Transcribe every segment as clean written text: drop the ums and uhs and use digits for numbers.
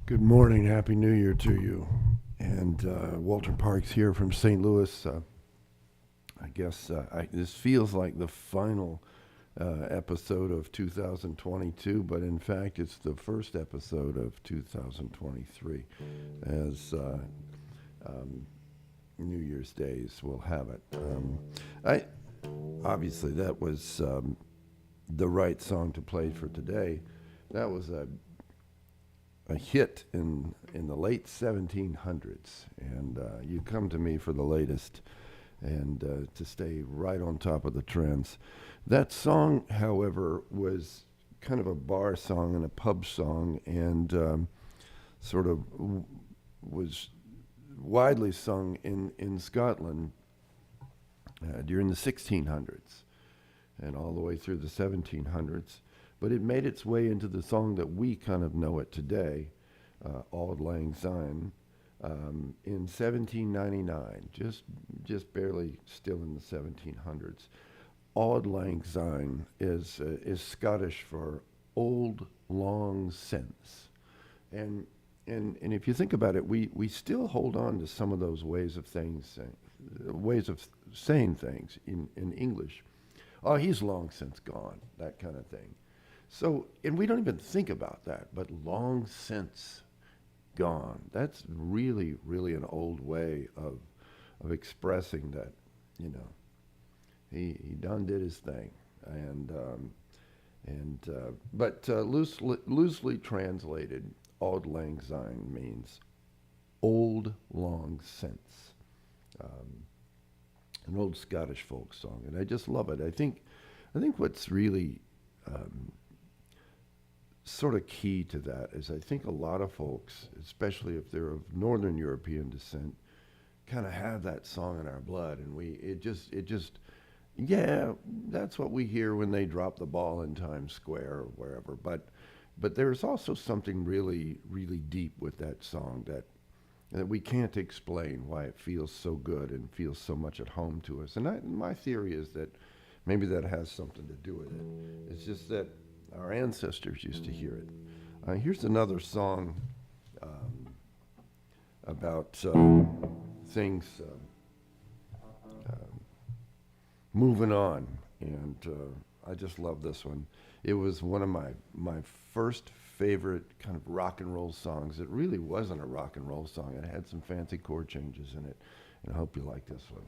Good morning. Happy New Year to you. And Walter Parks here from St. Louis. I guess this feels like the final episode of 2022, but in fact, it's the first episode of 2023, as New Year's Days will have it. I obviously that was the right song to play for today. That was a hit in the late 1700s, and you come to me for the latest and to stay right on top of the trends. That song, however, was kind of a bar song and a pub song, and sort of was widely sung in Scotland during the 1600s and all the way through the 1700s. But it made its way into the song that we kind of know it today, Auld Lang Syne, in 1799, just barely still in the 1700s. Auld Lang Syne is Scottish for old long since, and if you think about it, we still hold on to some of those ways of saying things in English. Oh, he's long since gone, that kind of thing. So, and we don't even think about that, but long since gone. That's really, really an old way of expressing that, you know, he done did his thing. But loosely translated, Auld Lang Syne means old long since. An old Scottish folk song, and I just love it. I think what's really sort of key to that is I think a lot of folks, especially if they're of Northern European descent, kind of have that song in our blood, and it just yeah, that's what we hear when they drop the ball in Times Square or wherever. But there's also something really, really deep with that song that we can't explain why it feels so good and feels so much at home to us. And my theory is that maybe that has something to do with it. It's just that our ancestors used to hear it. Here's another song about things moving on, and I just love this one. It was one of my first favorite kind of rock and roll songs. It really wasn't a rock and roll song. It had some fancy chord changes in it, and I hope you like this one.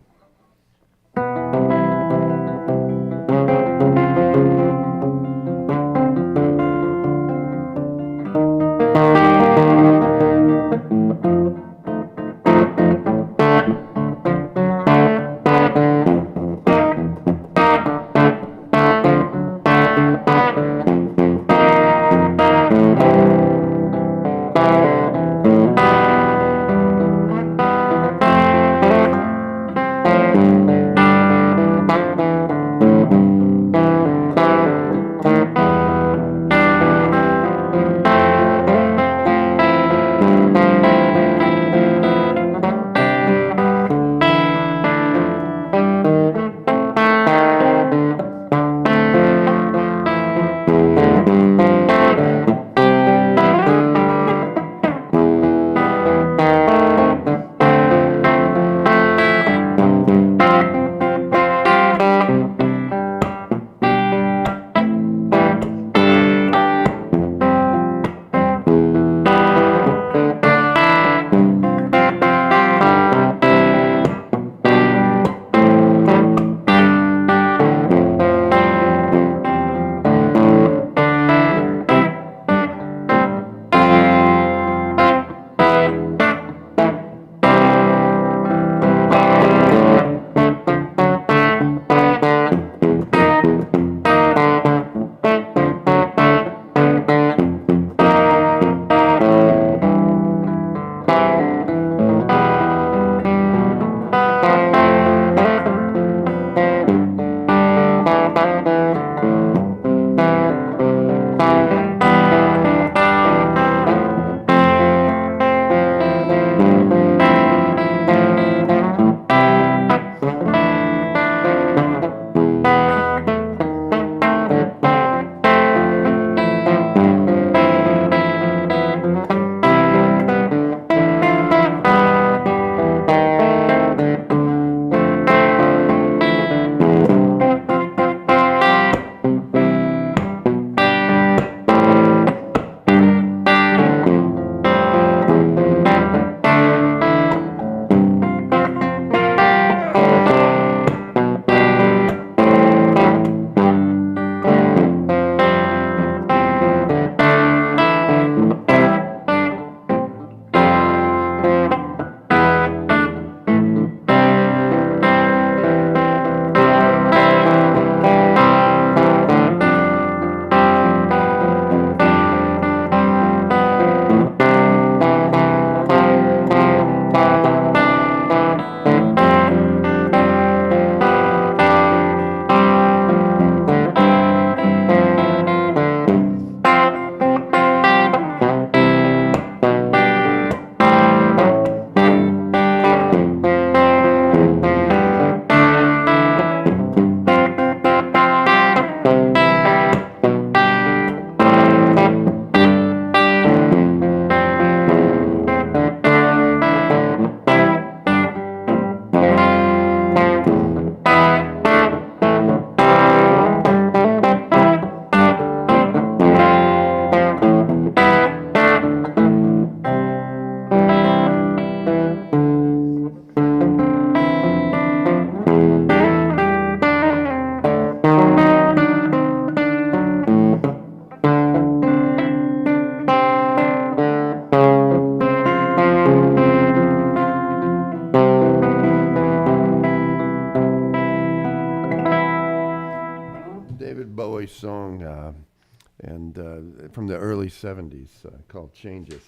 from the early '70s called "Changes,"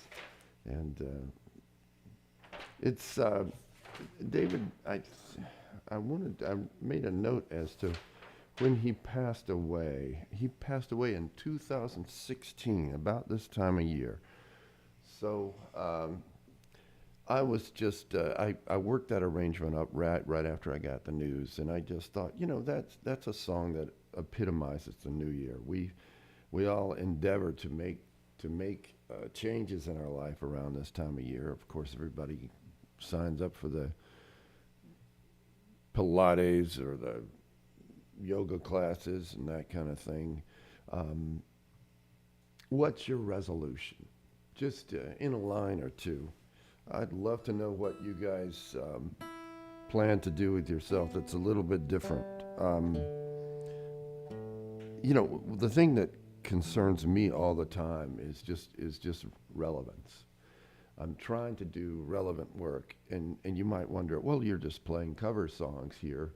and it's David. I made a note as to when he passed away. He passed away in 2016, about this time of year. So I was just I worked that arrangement up right after I got the news, and I just thought, that's a song that epitomizes the new year. We all endeavor to make changes in our life around this time of year. Of course, everybody signs up for the Pilates or the yoga classes and that kind of thing. Um, what's your resolution? Just in a line or two. I'd love to know what you guys plan to do with yourself that's a little bit different. The thing that concerns me all the time is just relevance. I'm trying to do relevant work, and you might wonder, well, you're just playing cover songs here.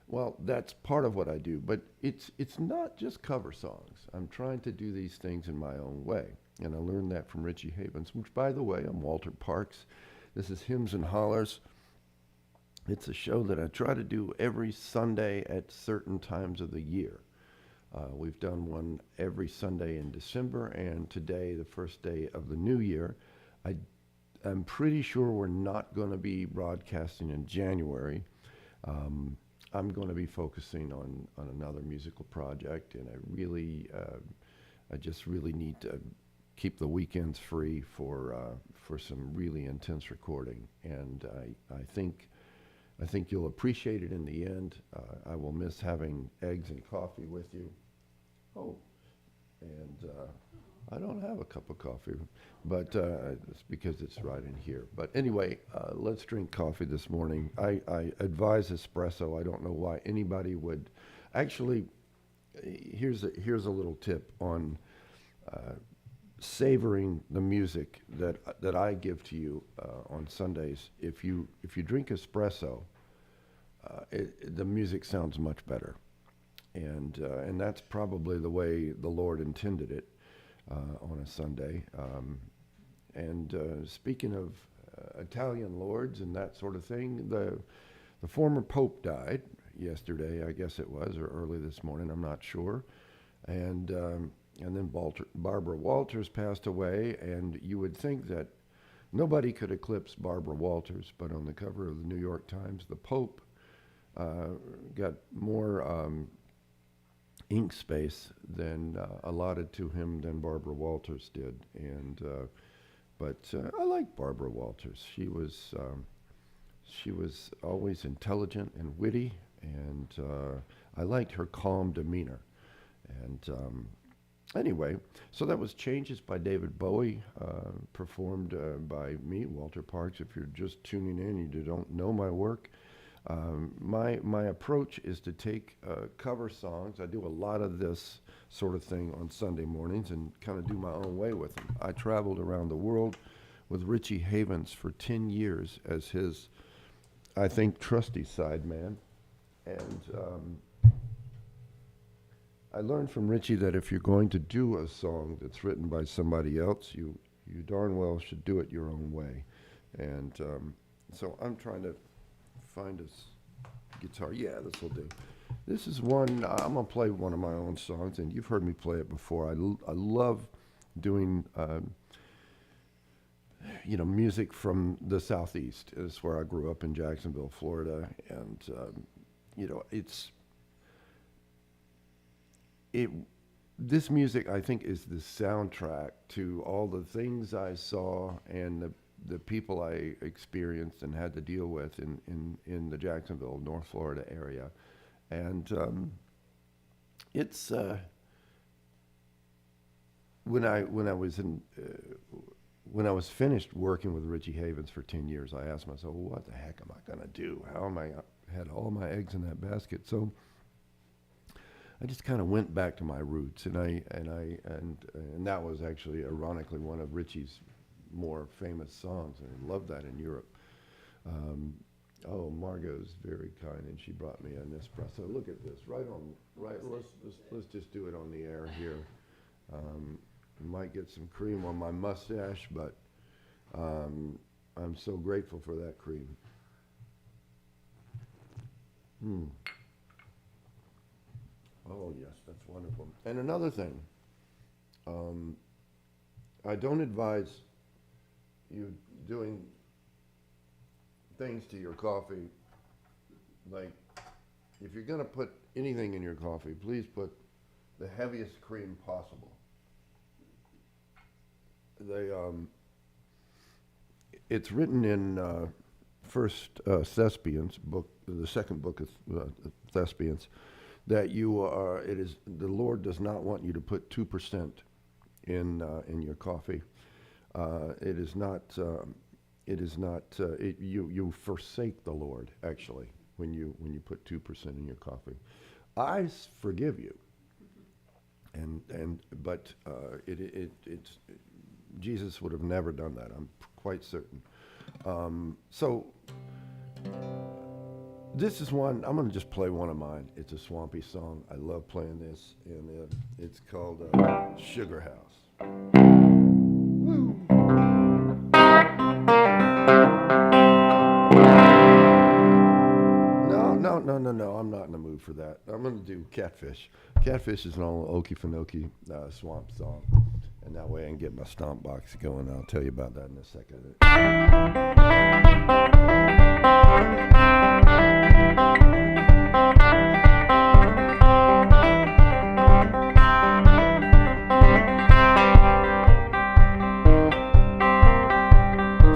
Well, that's part of what I do, but it's not just cover songs. I'm trying to do these things in my own way, and I learned that from Richie Havens, which, by the way, I'm Walter Parks. This is Hymns and Hollers. It's a show that I try to do every Sunday at certain times of the year. We've done one every Sunday in December, and today, the first day of the new year. I'm pretty sure we're not going to be broadcasting in January. I'm going to be focusing on another musical project, and I just really need to keep the weekends free for some really intense recording, and I think you'll appreciate it in the end. I will miss having eggs and coffee with you. Oh, and I don't have a cup of coffee, but it's because it's right in here. But anyway, let's drink coffee this morning. I advise espresso. I don't know why anybody would. Actually, here's a little tip on savoring the music that I give to you on Sundays. If you drink espresso, the music sounds much better, and that's probably the way the Lord intended it on a Sunday. And speaking of Italian lords and that sort of thing, the former Pope died yesterday, I guess it was, or early this morning. I'm not sure, and then Barbara Walters passed away, and you would think that nobody could eclipse Barbara Walters, but on the cover of the New York Times, the Pope got more ink space than allotted to him than Barbara Walters did, but I like Barbara Walters. She was always intelligent and witty, and I liked her calm demeanor, and anyway, so that was Changes by David Bowie, performed by me, Walter Parks. If you're just tuning in and you don't know my work, my approach is to take cover songs. I do a lot of this sort of thing on Sunday mornings and kind of do my own way with them. I traveled around the world with Richie Havens for 10 years as his, I think, trusty sideman. And I learned from Richie that if you're going to do a song that's written by somebody else, you darn well should do it your own way. And so I'm trying to find a guitar. Yeah, this will do. This is one, I'm going to play one of my own songs, and you've heard me play it before. I love doing, music from the Southeast. It's where I grew up in Jacksonville, Florida. And, this music, I think, is the soundtrack to all the things I saw and the people I experienced and had to deal with in the Jacksonville, North Florida area. And it's when I was finished working with Richie Havens for 10 years, I asked myself, well, what the heck am I going to do? How am I had all my eggs in that basket? So I just kind of went back to my roots, and that was actually, ironically, one of Richie's more famous songs, and I love that in Europe. Margot's very kind, and she brought me an espresso. Look at this, right. Let's just do it on the air here. Might get some cream on my mustache, but I'm so grateful for that cream. Hmm. Oh, yes, that's wonderful. And another thing, um, I don't advise you doing things to your coffee. Like, if you're going to put anything in your coffee, please put the heaviest cream possible. It's written in First Thespians book, the second book of Thespians, that the Lord does not want you to put 2% in your coffee. It is not. You forsake the Lord actually when you put 2% in your coffee. I forgive you, but it's Jesus would have never done that. I'm quite certain. So this is one. I'm going to just play one of mine. It's a swampy song. I love playing this, and it's called Sugar House. Woo. No. I'm not in the mood for that. I'm going to do Catfish. Catfish is an old Okefenokee swamp song. And that way I can get my stomp box going. I'll tell you about that in a second.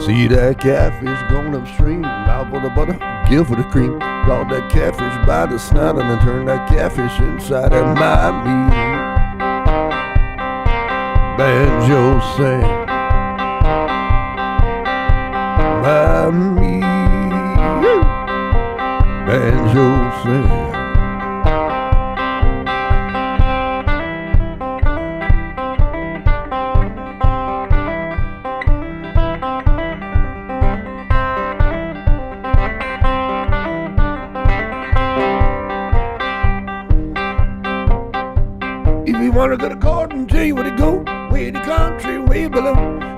See that catfish going upstream, mouth for the butter, gill for the cream. Caught that catfish by the snout and then turned that catfish inside of my meat. Banjo sang my meat. Banjo sang. If you wanna go to court and tell you where to go, way the country, way below.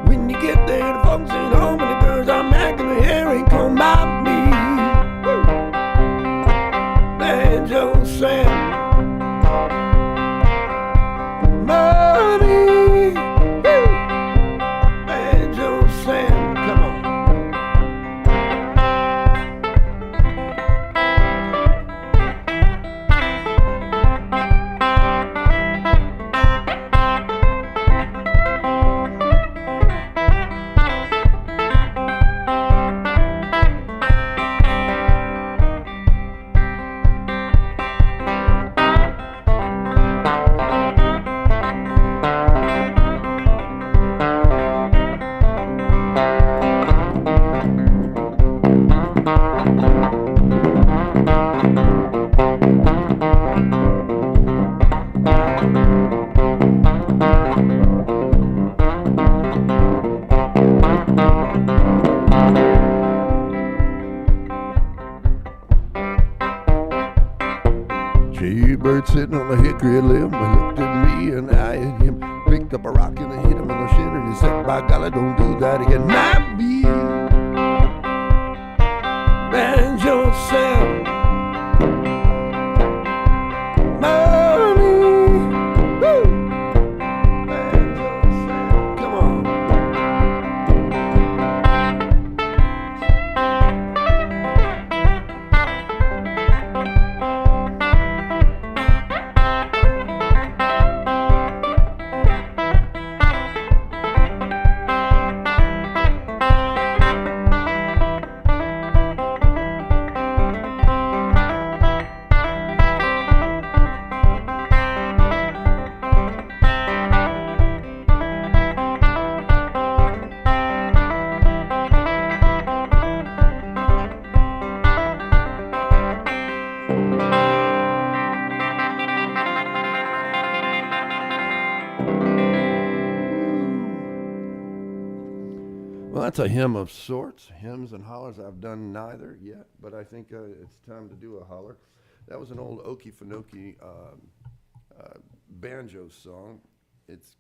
When you get there, the folks ain't home and the girls are macking the hair ain't come by me. Banjo sang money. Banjo sang, come on. Jaybird sitting on a hickory limb, he looked at me and I at him. Picked up a rock and I hit him on the shin and he said, by golly, don't do that again. My me. Banjo sang money. Woo. Banjo sang, come on. Well, that's a hymn of sorts. Hymns and hollers, I've done neither yet, but I think it's time to do a holler. That was an old Okefenokee banjo song. It's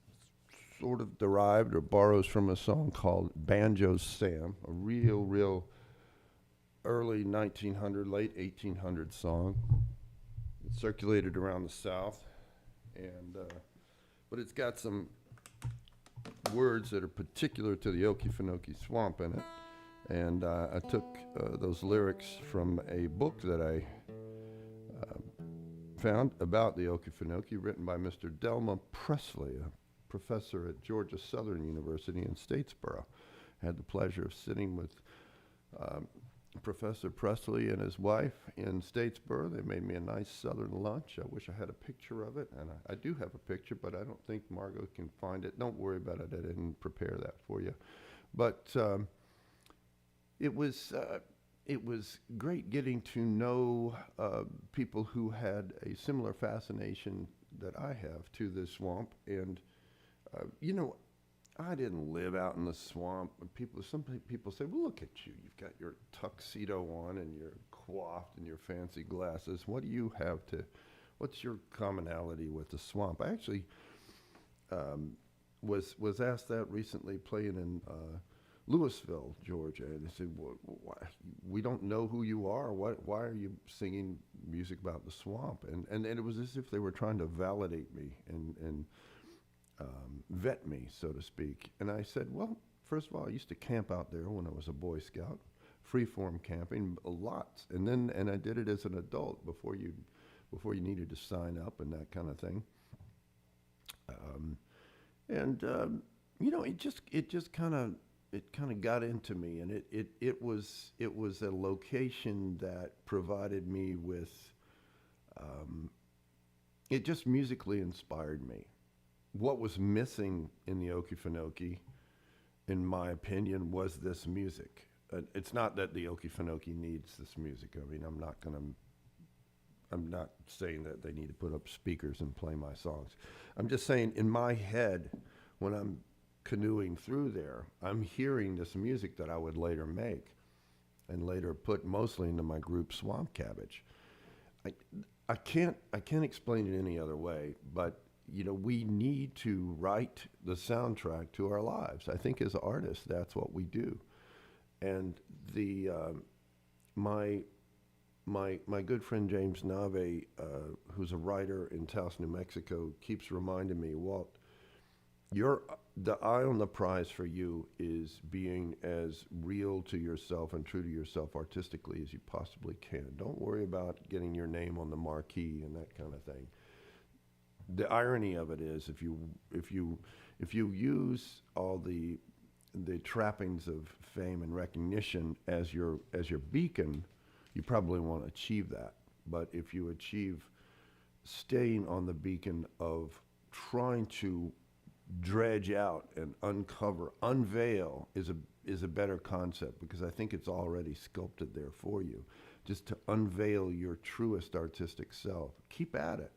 sort of derived or borrows from a song called Banjo Sam, a real early 1900, late 1800 song. It circulated around the South, and but it's got some words that are particular to the Okefenokee Swamp in it. And I took those lyrics from a book that I found about the Okefenokee, written by Mr. Delma Presley, a professor at Georgia Southern University in Statesboro. I had the pleasure of sitting with Professor Presley and his wife in Statesboro. They made me a nice Southern lunch. I wish I had a picture of it, and I do have a picture, but I don't think Margot can find it. Don't worry about it. I didn't prepare that for you. But it was great getting to know people who had a similar fascination that I have to this swamp. And you know, I didn't live out in the swamp. Some people say, "Well, look at you. You've got your tuxedo on and you're coiffed and your fancy glasses. What do you have to? What's your commonality with the swamp?" I actually was asked that recently, playing in Louisville, Georgia, and they said, why, "We don't know who you are. Why are you singing music about the swamp?" And it was as if they were trying to validate me and vet me, so to speak. And I said, "Well, first of all, I used to camp out there when I was a Boy Scout, freeform camping a lot, and I did it as an adult before you needed to sign up and that kind of thing." You know, it just kind of got into me, and it was a location that provided me with it just musically inspired me. What was missing in the Okefenokee, in my opinion, was this music. It's not that the Okefenokee needs this music. I mean, I'm not saying that they need to put up speakers and play my songs. I'm just saying, in my head, when I'm canoeing through there, I'm hearing this music that I would later make and later put mostly into my group Swamp Cabbage. I can't explain it any other way, but you know, we need to write the soundtrack to our lives. I think as artists, that's what we do. And the my good friend James Nave, who's a writer in Taos, New Mexico, keeps reminding me, "Walt, the eye on the prize for you is being as real to yourself and true to yourself artistically as you possibly can. Don't worry about getting your name on the marquee and that kind of thing." The irony of it is, if you use all the trappings of fame and recognition as your beacon, you probably won't achieve that. But if you achieve staying on the beacon of trying to dredge out and unveil is a better concept, because I think it's already sculpted there for you. Just to unveil your truest artistic self. Keep at it.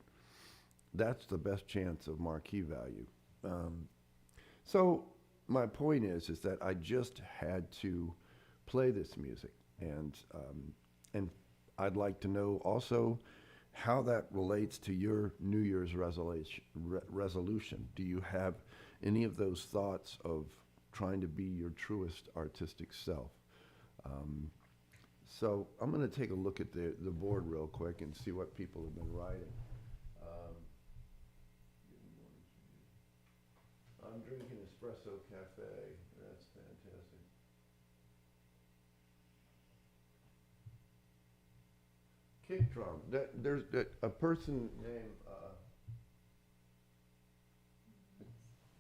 That's the best chance of marquee value. So my point is that I just had to play this music, and I'd like to know also how that relates to your New Year's resolution. Do you have any of those thoughts of trying to be your truest artistic self? So I'm going to take a look at the board real quick and see what people have been writing. I'm drinking espresso cafe. That's fantastic. Kick drum. There's a person named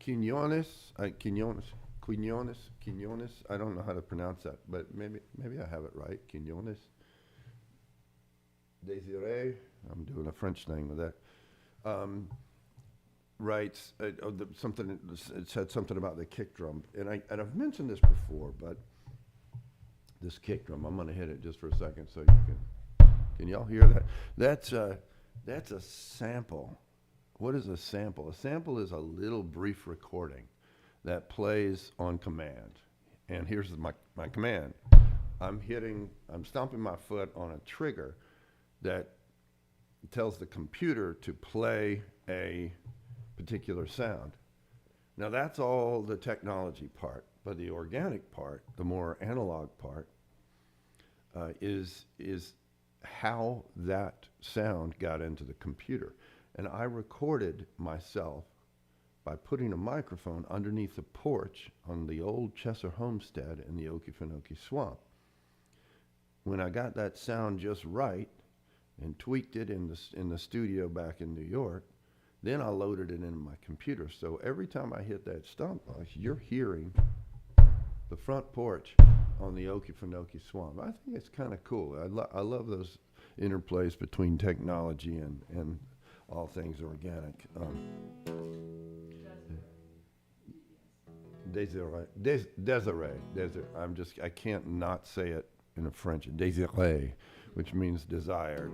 Quinones. I don't know how to pronounce that, but maybe I have it right. Quinones. Desiree. I'm doing a French thing with that. Writes something. It said something about the kick drum, and I've mentioned this before, but this kick drum. I'm going to hit it just for a second, so you can y'all hear that? That's a sample. What is a sample? A sample is a little brief recording that plays on command. And here's my command. I'm stomping my foot on a trigger that tells the computer to play a particular sound. Now that's all the technology part, but the organic part, the more analog part, is how that sound got into the computer. And I recorded myself by putting a microphone underneath the porch on the old Chesser homestead in the Okefenokee Swamp. When I got that sound just right and tweaked it in the studio back in New York, then I loaded it into my computer. So every time I hit that stump, you're hearing the front porch on the Okefenokee Swamp. I think it's kind of cool. I love those interplays between technology and all things organic. Desiree. I can't not say it in a French. Désiré, which means desired.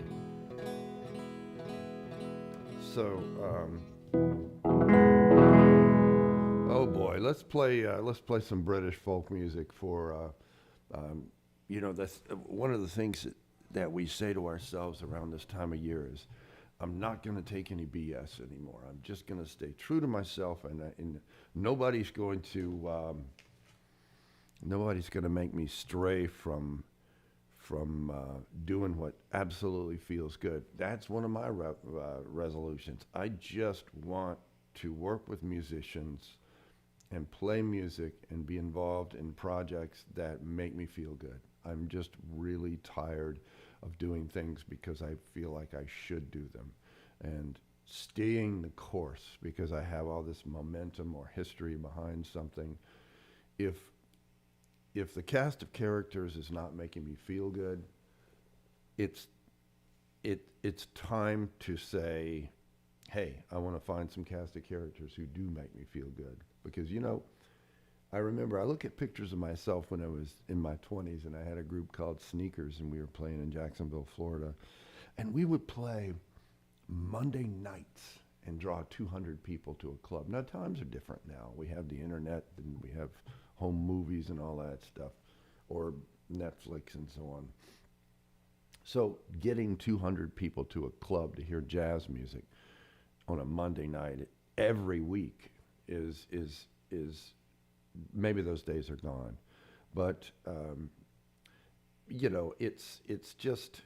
So, oh boy, let's play some British folk music for, that's one of the things that we say to ourselves around this time of year is, I'm not going to take any BS anymore. I'm just going to stay true to myself, and nobody's going to make me stray from doing what absolutely feels good. That's one of my resolutions. I just want to work with musicians and play music and be involved in projects that make me feel good. I'm just really tired of doing things because I feel like I should do them, and staying the course because I have all this momentum or history behind something. If the cast of characters is not making me feel good, it's time to say, hey, I want to find some cast of characters who do make me feel good. Because, I remember I look at pictures of myself when I was in my 20s, and I had a group called Sneakers, and we were playing in Jacksonville, Florida. And we would play Monday nights and draw 200 people to a club. Now, times are different now. We have the internet, and we have home movies and all that stuff, or Netflix and so on. So getting 200 people to a club to hear jazz music on a Monday night every week is maybe those days are gone, but it's just,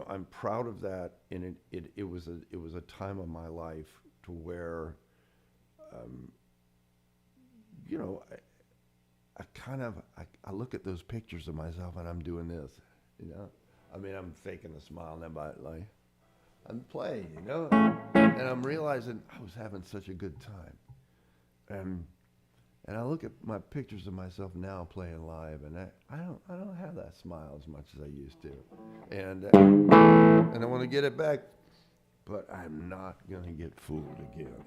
I'm proud of that, and it was a time of my life to where I look at those pictures of myself and I'm doing this, I'm faking a smile and I'm playing, and I'm realizing I was having such a good time, and I look at my pictures of myself now playing live, and I don't have that smile as much as I used to, and I want to get it back, but I'm not gonna get fooled again.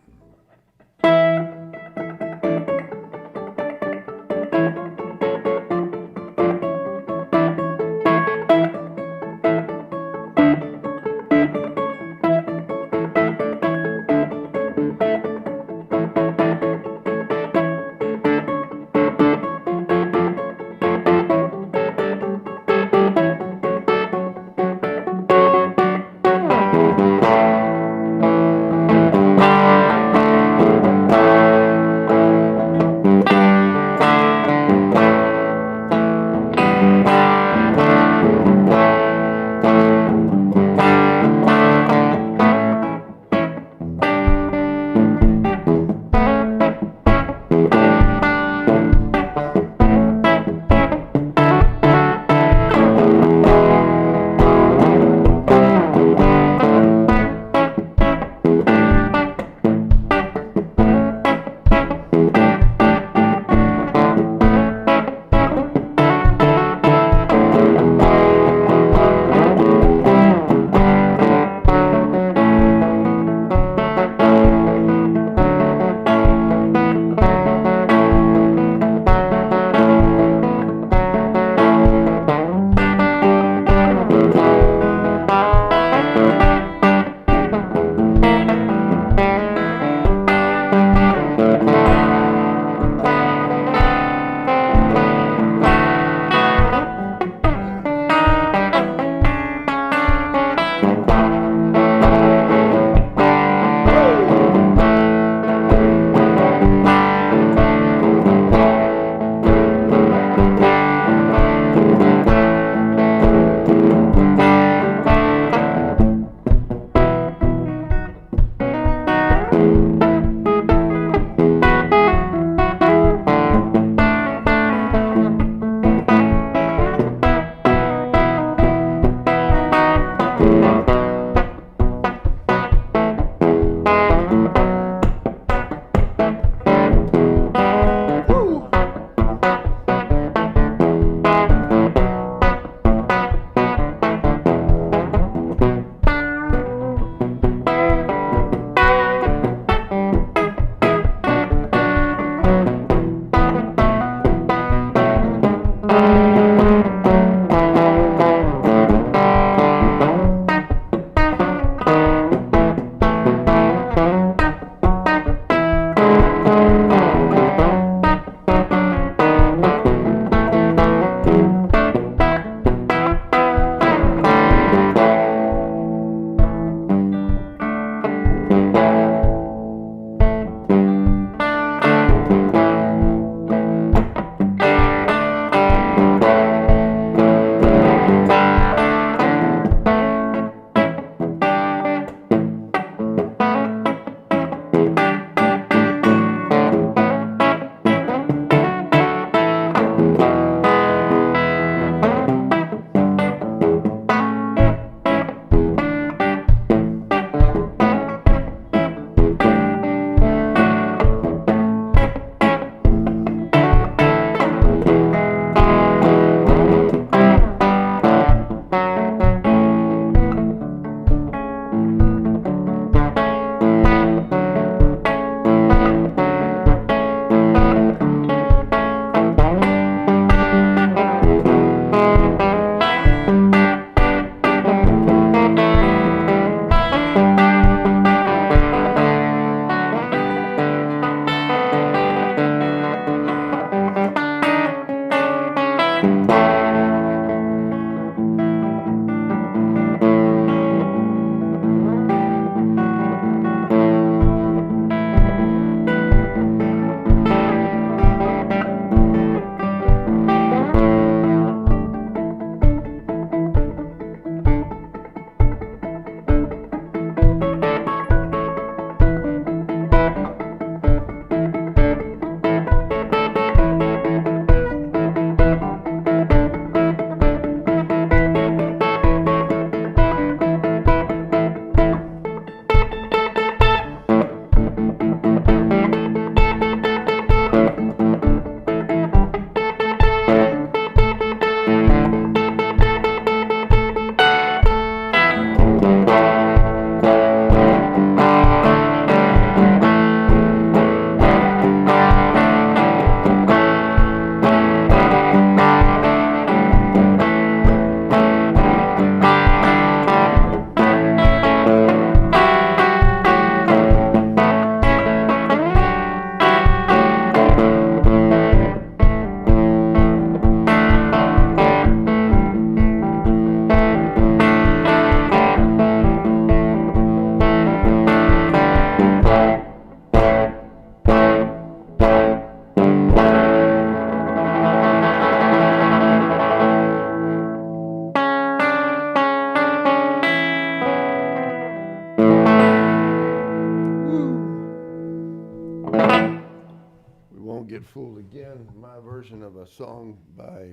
get fooled again. My version of a song by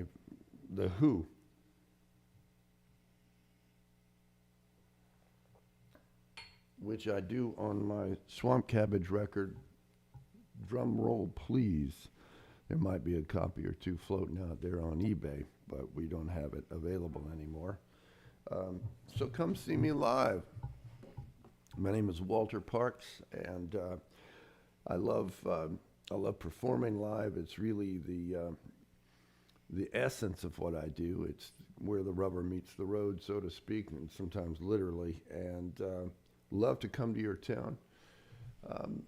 The Who. Which I do on my Swamp Cabbage record, Drum Roll Please. There might be a copy or two floating out there on eBay, but we don't have it available anymore. So come see me live. My name is Walter Parks, and I love performing live. It's really the essence of what I do. It's where the rubber meets the road, so to speak, and sometimes literally. And love to come to your town.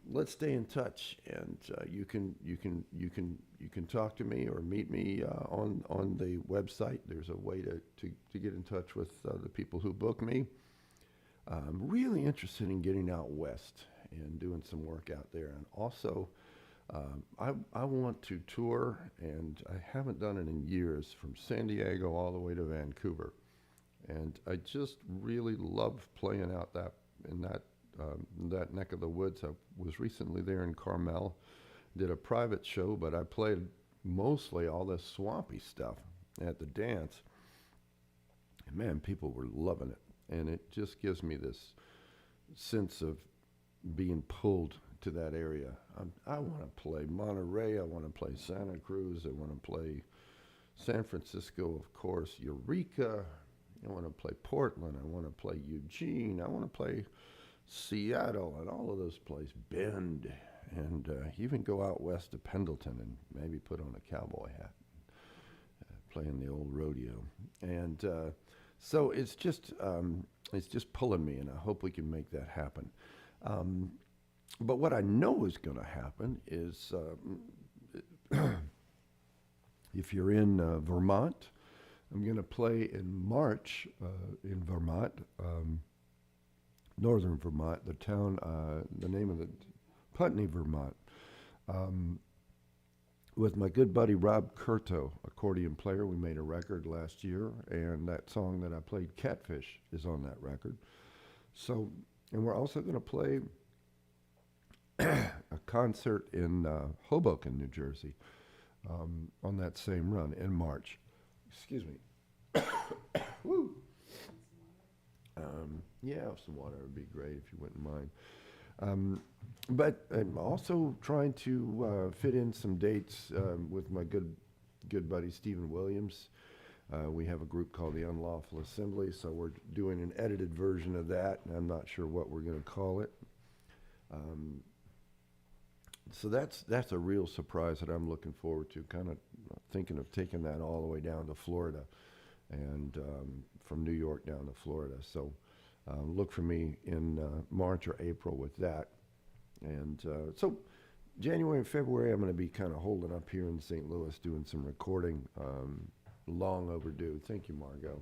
Let's stay in touch, and you can talk to me or meet me on the website. There's a way to get in touch with the people who book me. I'm really interested in getting out west and doing some work out there, and also I want to tour, and I haven't done it in years, from San Diego all the way to Vancouver, and I just really love playing out in that neck of the woods. I was recently there in Carmel, did a private show, but I played mostly all this swampy stuff at the dance. And man, people were loving it. And it just gives me this sense of being pulled to that area. I want to play Monterey. I want to play Santa Cruz. I want to play San Francisco, of course, Eureka. I want to play Portland. I want to play Eugene. I want to play Seattle and all of those places, Bend, and even go out west to Pendleton and maybe put on a cowboy hat, playing the old rodeo. And so it's just pulling me, and I hope we can make that happen. But what I know is going to happen is if you're in Vermont, I'm going to play in March in Vermont, northern Vermont, the name of the Putney, Vermont, with my good buddy Rob Curto, accordion player. We made a record last year, and that song that I played, Catfish, is on that record. So, and we're also going to play a concert in Hoboken, New Jersey, on that same run in March. Excuse me. Woo. Yeah, some water would be great if you wouldn't mind. But I'm also trying to fit in some dates with my good buddy Stephen Williams. We have a group called the Unlawful Assembly, so we're doing an edited version of that, and I'm not sure what we're going to call it. So that's a real surprise that I'm looking forward to, kind of thinking of taking that all the way down to Florida, and from New York down to Florida. So look for me in March or April with that. And so January and February, I'm going to be kind of holding up here in St. Louis doing some recording. Long overdue. Thank you, Margot.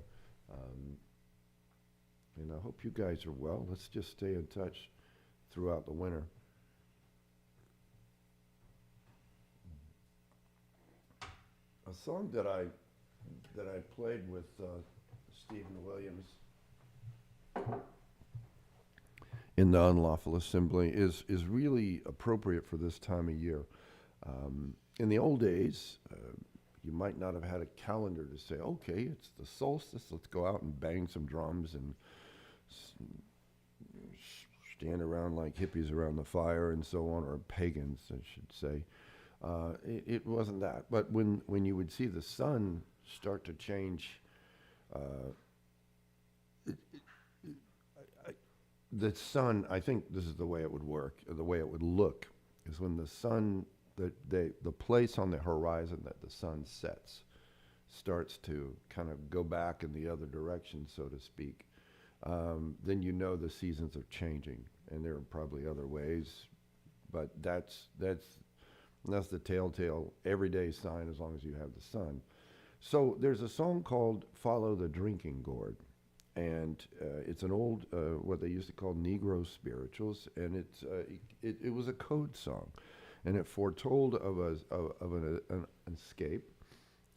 And I hope you guys are well. Let's just stay in touch throughout the winter. A song that I played with Stephen Williams in the Unlawful Assembly is really appropriate for this time of year. In the old days, you might not have had a calendar to say, okay, it's the solstice, let's go out and bang some drums and stand around like hippies around the fire and so on, or pagans, I should say. It wasn't that. But when you would see the sun start to change, the sun, I think this is the way it would work, or the way it would look, is when the sun, the place on the horizon that the sun sets starts to kind of go back in the other direction, so to speak, then you know the seasons are changing, and there are probably other ways, but that's the telltale everyday sign as long as you have the sun. So there's a song called "Follow the Drinking Gourd," and it's an old what they used to call Negro spirituals, and it was a code song, and it foretold of an escape.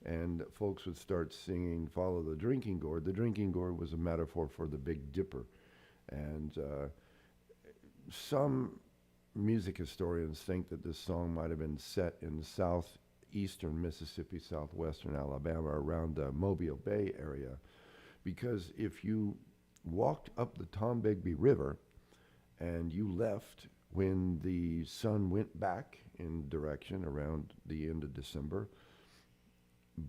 And folks would start singing "Follow the Drinking Gourd." The drinking gourd was a metaphor for the Big Dipper, and some music historians think that this song might have been set in southeastern Mississippi, southwestern Alabama, around the Mobile Bay area, because if you walked up the Tombigbee River and you left when the sun went back in direction around the end of December,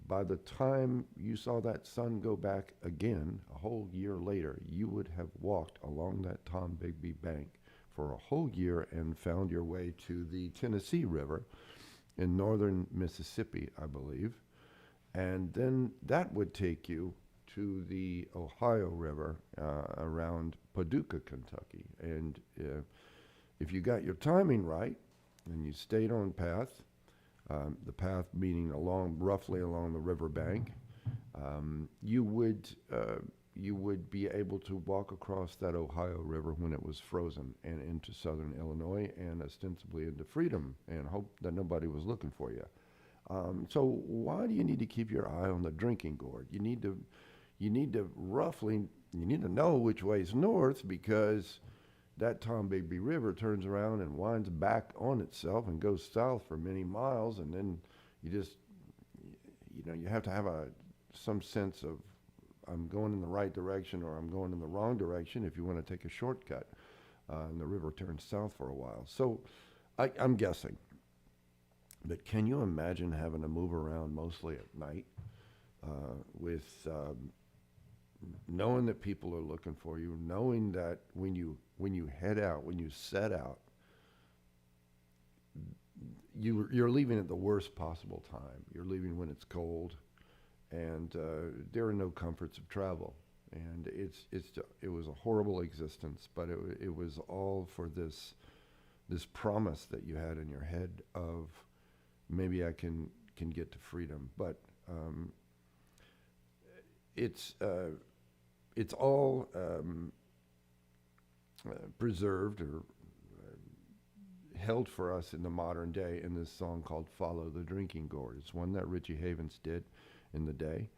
by the time you saw that sun go back again a whole year later, you would have walked along that Tombigbee bank for a whole year and found your way to the Tennessee River in northern Mississippi, I believe. And then that would take you to the Ohio River around Paducah, Kentucky. And if you got your timing right and you stayed on path, the path meaning roughly along the riverbank, you would be able to walk across that Ohio River when it was frozen and into southern Illinois and ostensibly into freedom, and hope that nobody was looking for you. So why do you need to keep your eye on the drinking gourd? You need to know which way's north, because that Tombigbee River turns around and winds back on itself and goes south for many miles, and then you have to have some sense of, I'm going in the right direction or I'm going in the wrong direction if you want to take a shortcut. And the river turns south for a while. So I'm guessing. But can you imagine having to move around mostly at night with knowing that people are looking for you, knowing that when you set out, you're leaving at the worst possible time. You're leaving when it's cold, and there are no comforts of travel. And it was a horrible existence, but it was all for this promise that you had in your head of, maybe I can get to freedom. But it's all preserved or held for us in the modern day in this song called "Follow the Drinking Gourd." It's one that Richie Havens did in the day,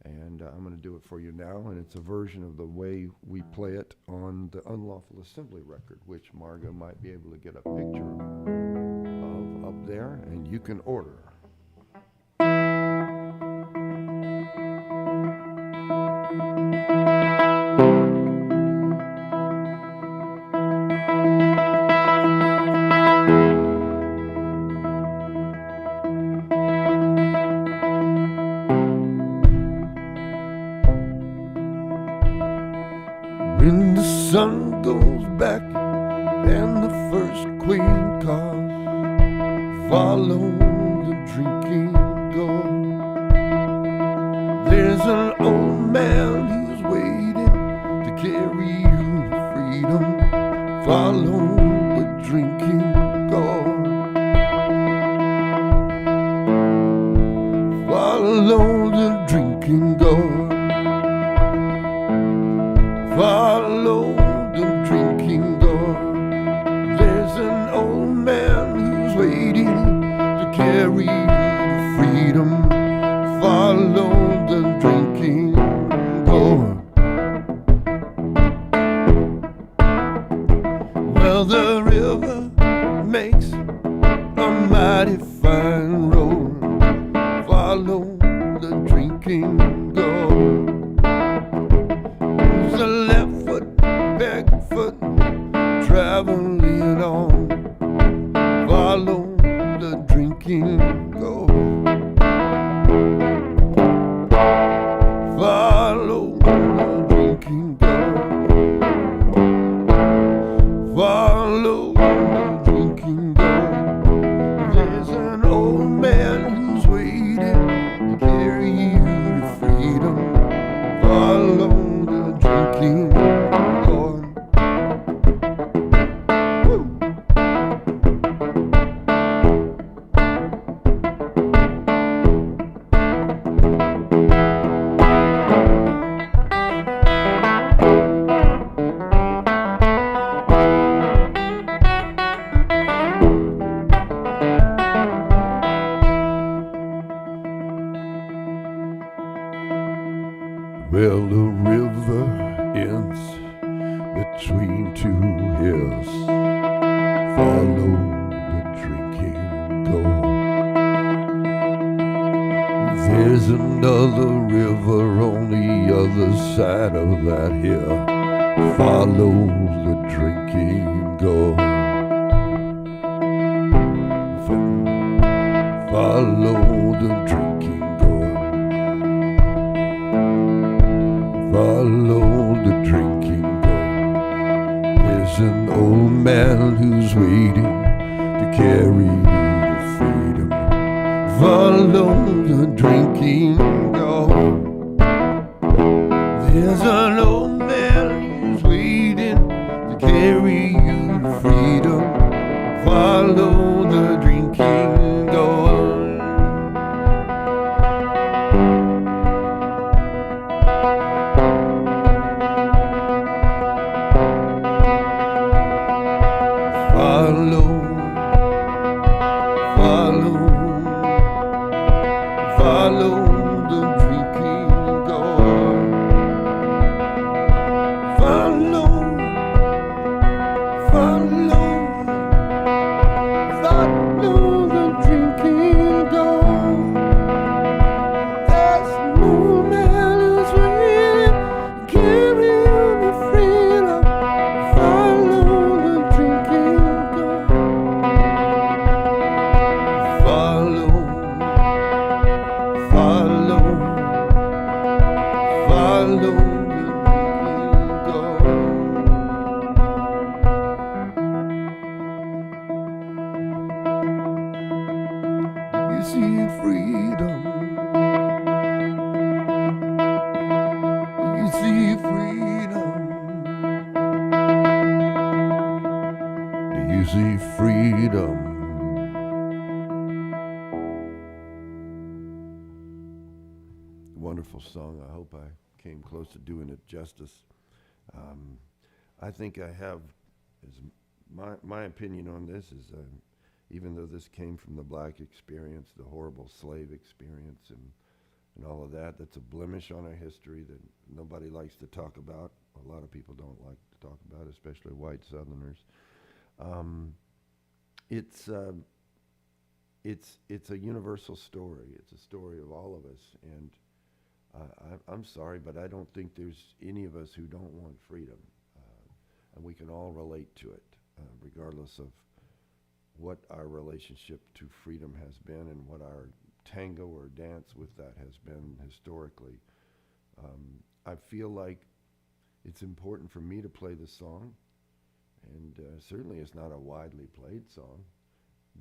and I'm going to do it for you now, and it's a version of the way we play it on the Unlawful Assembly record, which Margo might be able to get a picture of up there, and you can order. When the sun goes back and the first queen calls, follow the drinking gourd. There's an old man who's waiting to carry you to freedom. Follow the drinking gourd. Follow the drinking gourd. Follow the drinking gourd. There's an old man who's waiting to carry you to freedom. Follow the drinking gourd. Well, the river makes a mighty fine road. Follow the drinking gourd. A left foot, back foot, traveling on. Follow the drinking gourd. Follow the drinking gourd. Follow the drinking gourd. There's an old man who's waiting to carry you to freedom. Follow drinking gourd. Woo. Well, the river ends between two hills. Follow There's another river on the other side of that hill. Follow the drinking gourd. Follow the drinking gourd. Follow the drinking gourd. There's an old man who's waiting to carry you to freedom. Follow the drinking gourd. There's an old man who's waiting to carry you to freedom. Follow the drinking gourd. Follow, follow, follow the drinking gourd. Follow, follow, follow the drinking gourd. There's no man who's willing to carry you to freedom. Follow the drinking gourd. Follow, follow, follow the drinking gourd. Do you see freedom? Do you see freedom? Do you see freedom? Wonderful song. I hope I came close to doing it justice. I think I have, is my opinion on this is, even though this came from the black experience, the horrible slave experience, and all of that, that's a blemish on our history that nobody likes to talk about. A lot of people don't like to talk about, especially white Southerners. It's a universal story. It's a story of all of us, and I'm sorry, but I don't think there's any of us who don't want freedom, and we can all relate to it, regardless of what our relationship to freedom has been and what our tango or dance with that has been historically. I feel like it's important for me to play the song, and certainly it's not a widely played song.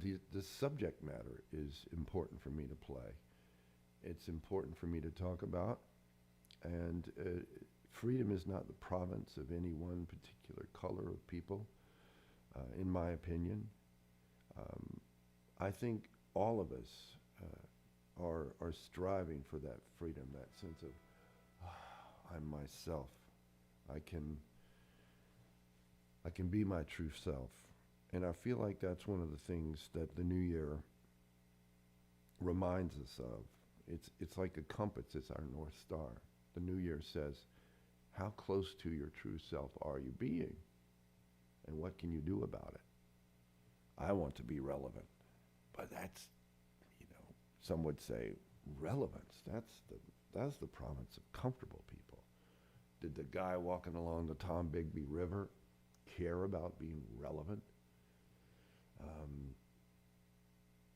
The subject matter is important for me to play. It's important for me to talk about, and freedom is not the province of any one particular color of people, in my opinion. I think all of us are striving for that freedom, that sense of, I'm myself. I can be my true self. And I feel like that's one of the things that the new year reminds us of. It's like a compass. It's our North Star. The new year says, how close to your true self are you being? And what can you do about it? I want to be relevant. But that's, some would say relevance. That's the province of comfortable people. Did the guy walking along the Tom Bigby River care about being relevant?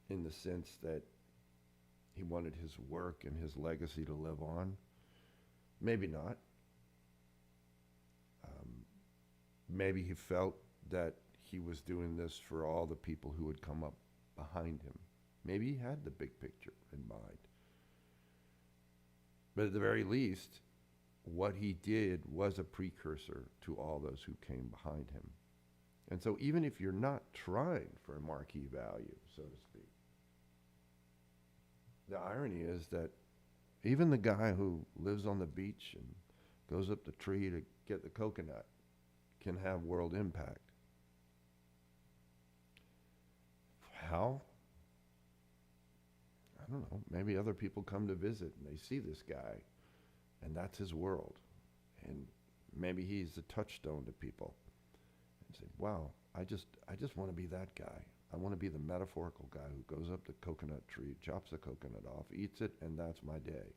In the sense that he wanted his work and his legacy to live on? Maybe not. Maybe he felt that he was doing this for all the people who would come up behind him. Maybe he had the big picture in mind. But at the very least, what he did was a precursor to all those who came behind him. And so even if you're not trying for a marquee value, so to speak, the irony is that even the guy who lives on the beach and goes up the tree to get the coconut can have world impact. How? I don't know. Maybe other people come to visit and they see this guy and that's his world. And maybe he's a touchstone to people and say, wow, I just want to be that guy. I want to be the metaphorical guy who goes up the coconut tree, chops the coconut off, eats it, and that's my day.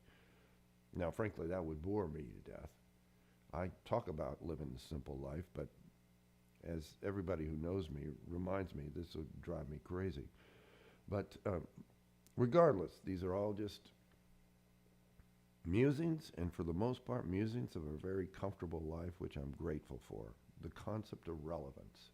Now, frankly, that would bore me to death. I talk about living the simple life, but as everybody who knows me reminds me, this would drive me crazy. But regardless, these are all just musings, and for the most part, musings of a very comfortable life, which I'm grateful for. The concept of relevance.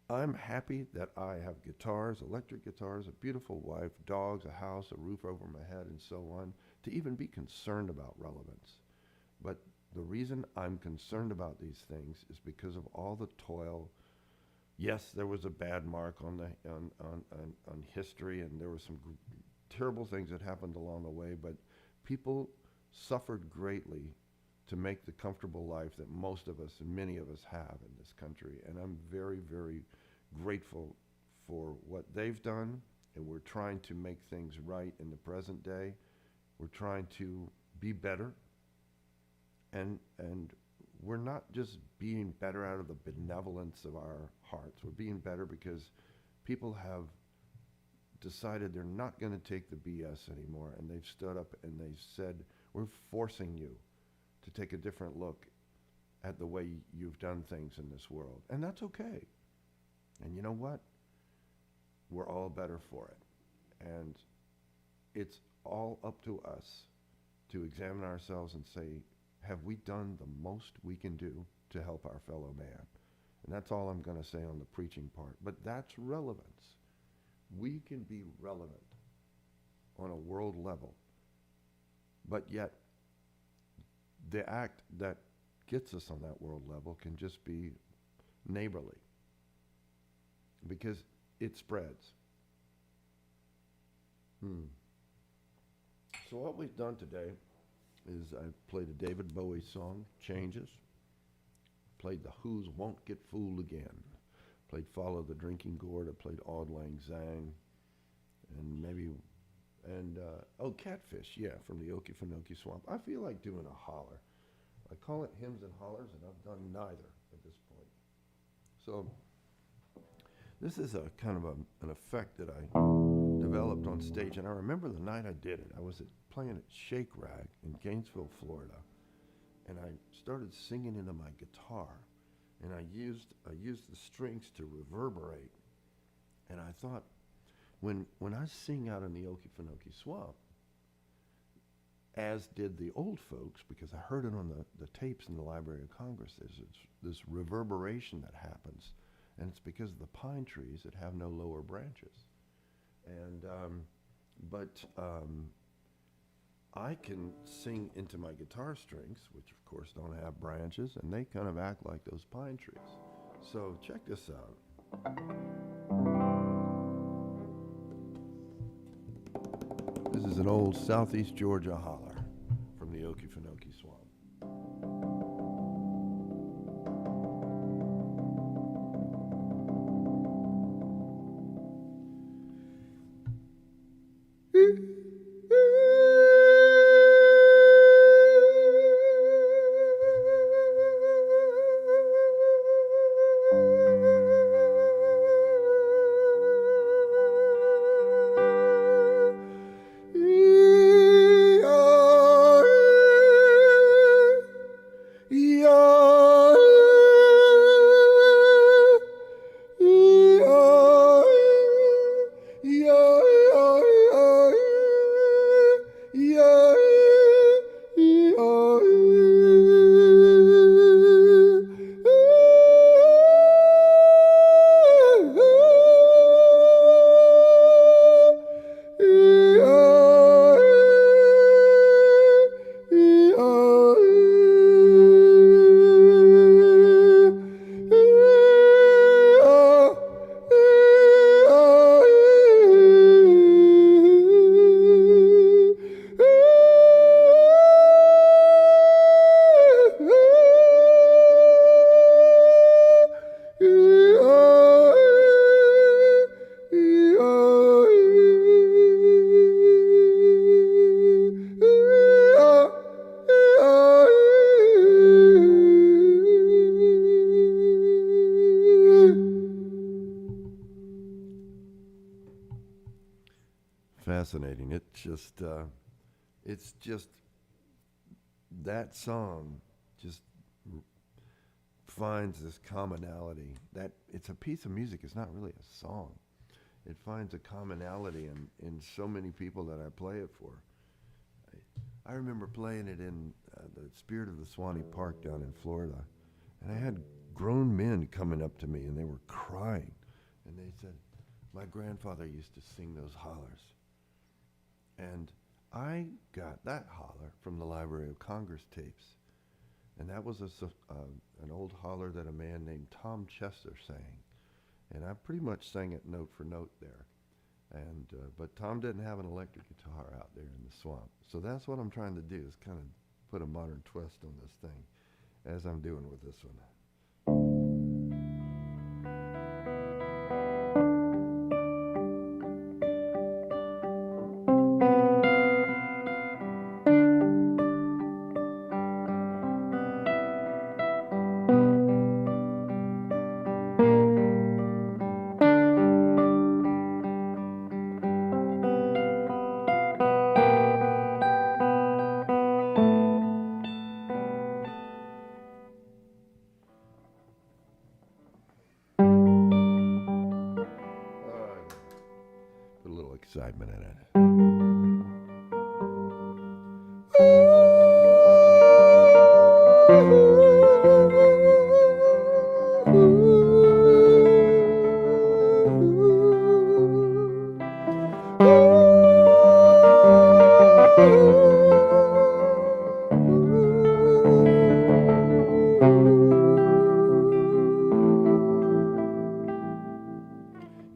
I'm happy that I have guitars, electric guitars, a beautiful wife, dogs, a house, a roof over my head, and so on, to even be concerned about relevance. But the reason I'm concerned about these things is because of all the toil. Yes, there was a bad mark on history, and there were some terrible things that happened along the way, but people suffered greatly to make the comfortable life that most of us and many of us have in this country. And I'm very, very grateful for what they've done, and we're trying to make things right in the present day. We're trying to be better, and we're not just being better out of the benevolence of our hearts. We're being better because people have decided they're not going to take the BS anymore, and they've stood up and they've said, we're forcing you to take a different look at the way you've done things in this world. And that's okay. And you know what? We're all better for it. And it's all up to us to examine ourselves and say, have we done the most we can do to help our fellow man? And that's all I'm going to say on the preaching part. But that's relevance. We can be relevant on a world level, but yet the act that gets us on that world level can just be neighborly, because it spreads. So what we've done today is I played a David Bowie song, Changes, played The Who's Won't Get Fooled Again, played Follow the Drinking Gourd, I played Auld Lang Syne, and Catfish, yeah, from the Okefenokee Swamp. I feel like doing a holler. I call it hymns and hollers, and I've done neither at this point. So this is a kind of an effect that I developed on stage, and I remember the night I did it. I was playing at Shake Rag in Gainesville, Florida, and I started singing into my guitar, and I used the strings to reverberate, and I thought, when I sing out in the Okefenokee Swamp, as did the old folks, because I heard it on the tapes in the Library of Congress, there's this reverberation that happens, and it's because of the pine trees that have no lower branches. And I can sing into my guitar strings, which of course don't have branches, and they kind of act like those pine trees. So check this out. This is an old Southeast Georgia holler from the Okefenokee Swamp. fascinating. It's just that song just finds this commonality. That it's a piece of music. It's not really a song. It finds a commonality in so many people that I play it for. I remember playing it in the Spirit of the Swanee Park down in Florida, and I had grown men coming up to me, and they were crying, and they said, "My grandfather used to sing those hollers." And I got that holler from the Library of Congress tapes, and that was an old holler that a man named Tom Chester sang, and I pretty much sang it note for note there. And but Tom didn't have an electric guitar out there in the swamp, so that's what I'm trying to do, is kind of put a modern twist on this thing, as I'm doing with this one. Put a little excitement in it.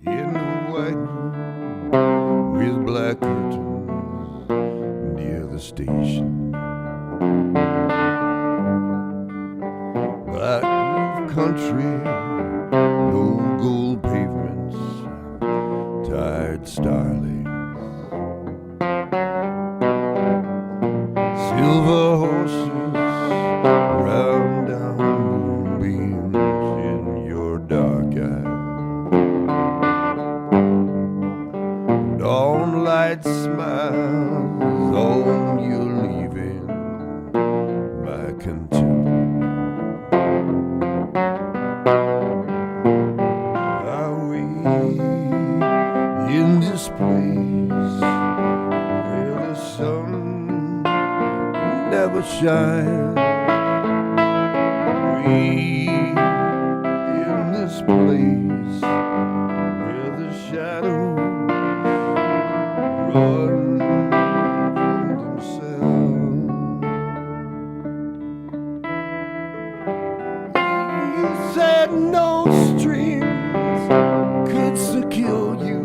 In the white room with black curtains near the station, black roof country, no gold pavements, tired starlings, silver horses round down moonbeams in your dark eyes. Dawn light smiles on you leaving my contempt. Are we in this place where the sun never shines? We in this place where the shadows run from themselves. You said no strings could secure you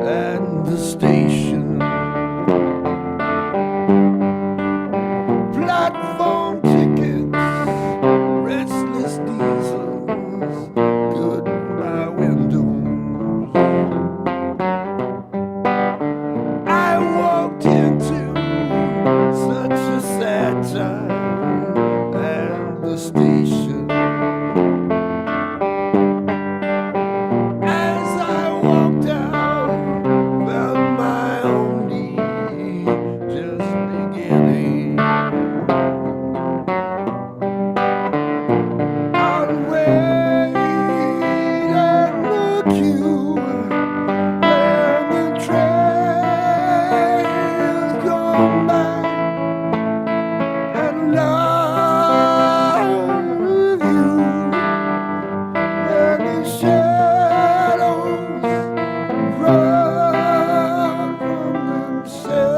at the station. Platform tickets, restless diesels, goodbye windows. I walked into such a sad time at the station. As I walked out, felt my own need just beginning. I'd wait and look you and the train gone by, and love with you, and the shadows run from themselves.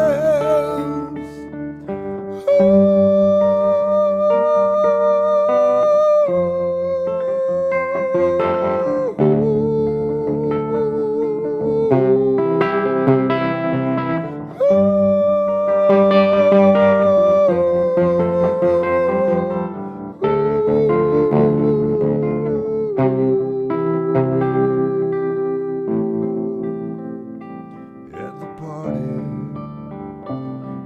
At the party,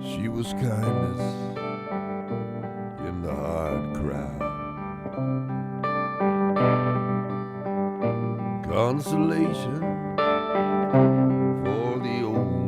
she was kindness in the hard crowd, consolation for the old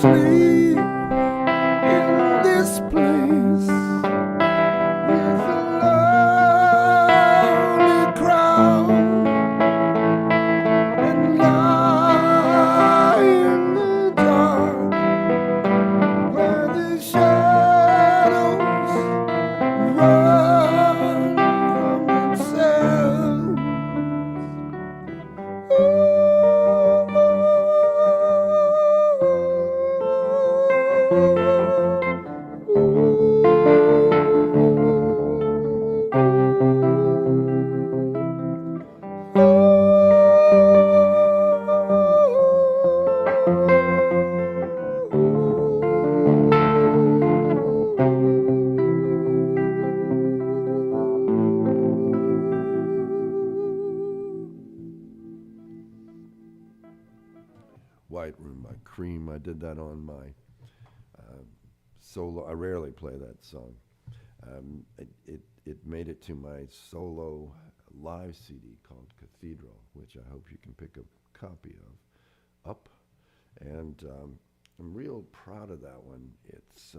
sleep in this place with a lonely crowd and lie in the dark where the shadows run from themselves. White Room by Cream. I did that on my solo. I rarely play that song. It made it to my solo live CD called Cathedral, which I hope you can pick a copy of up. And I'm real proud of that one. It's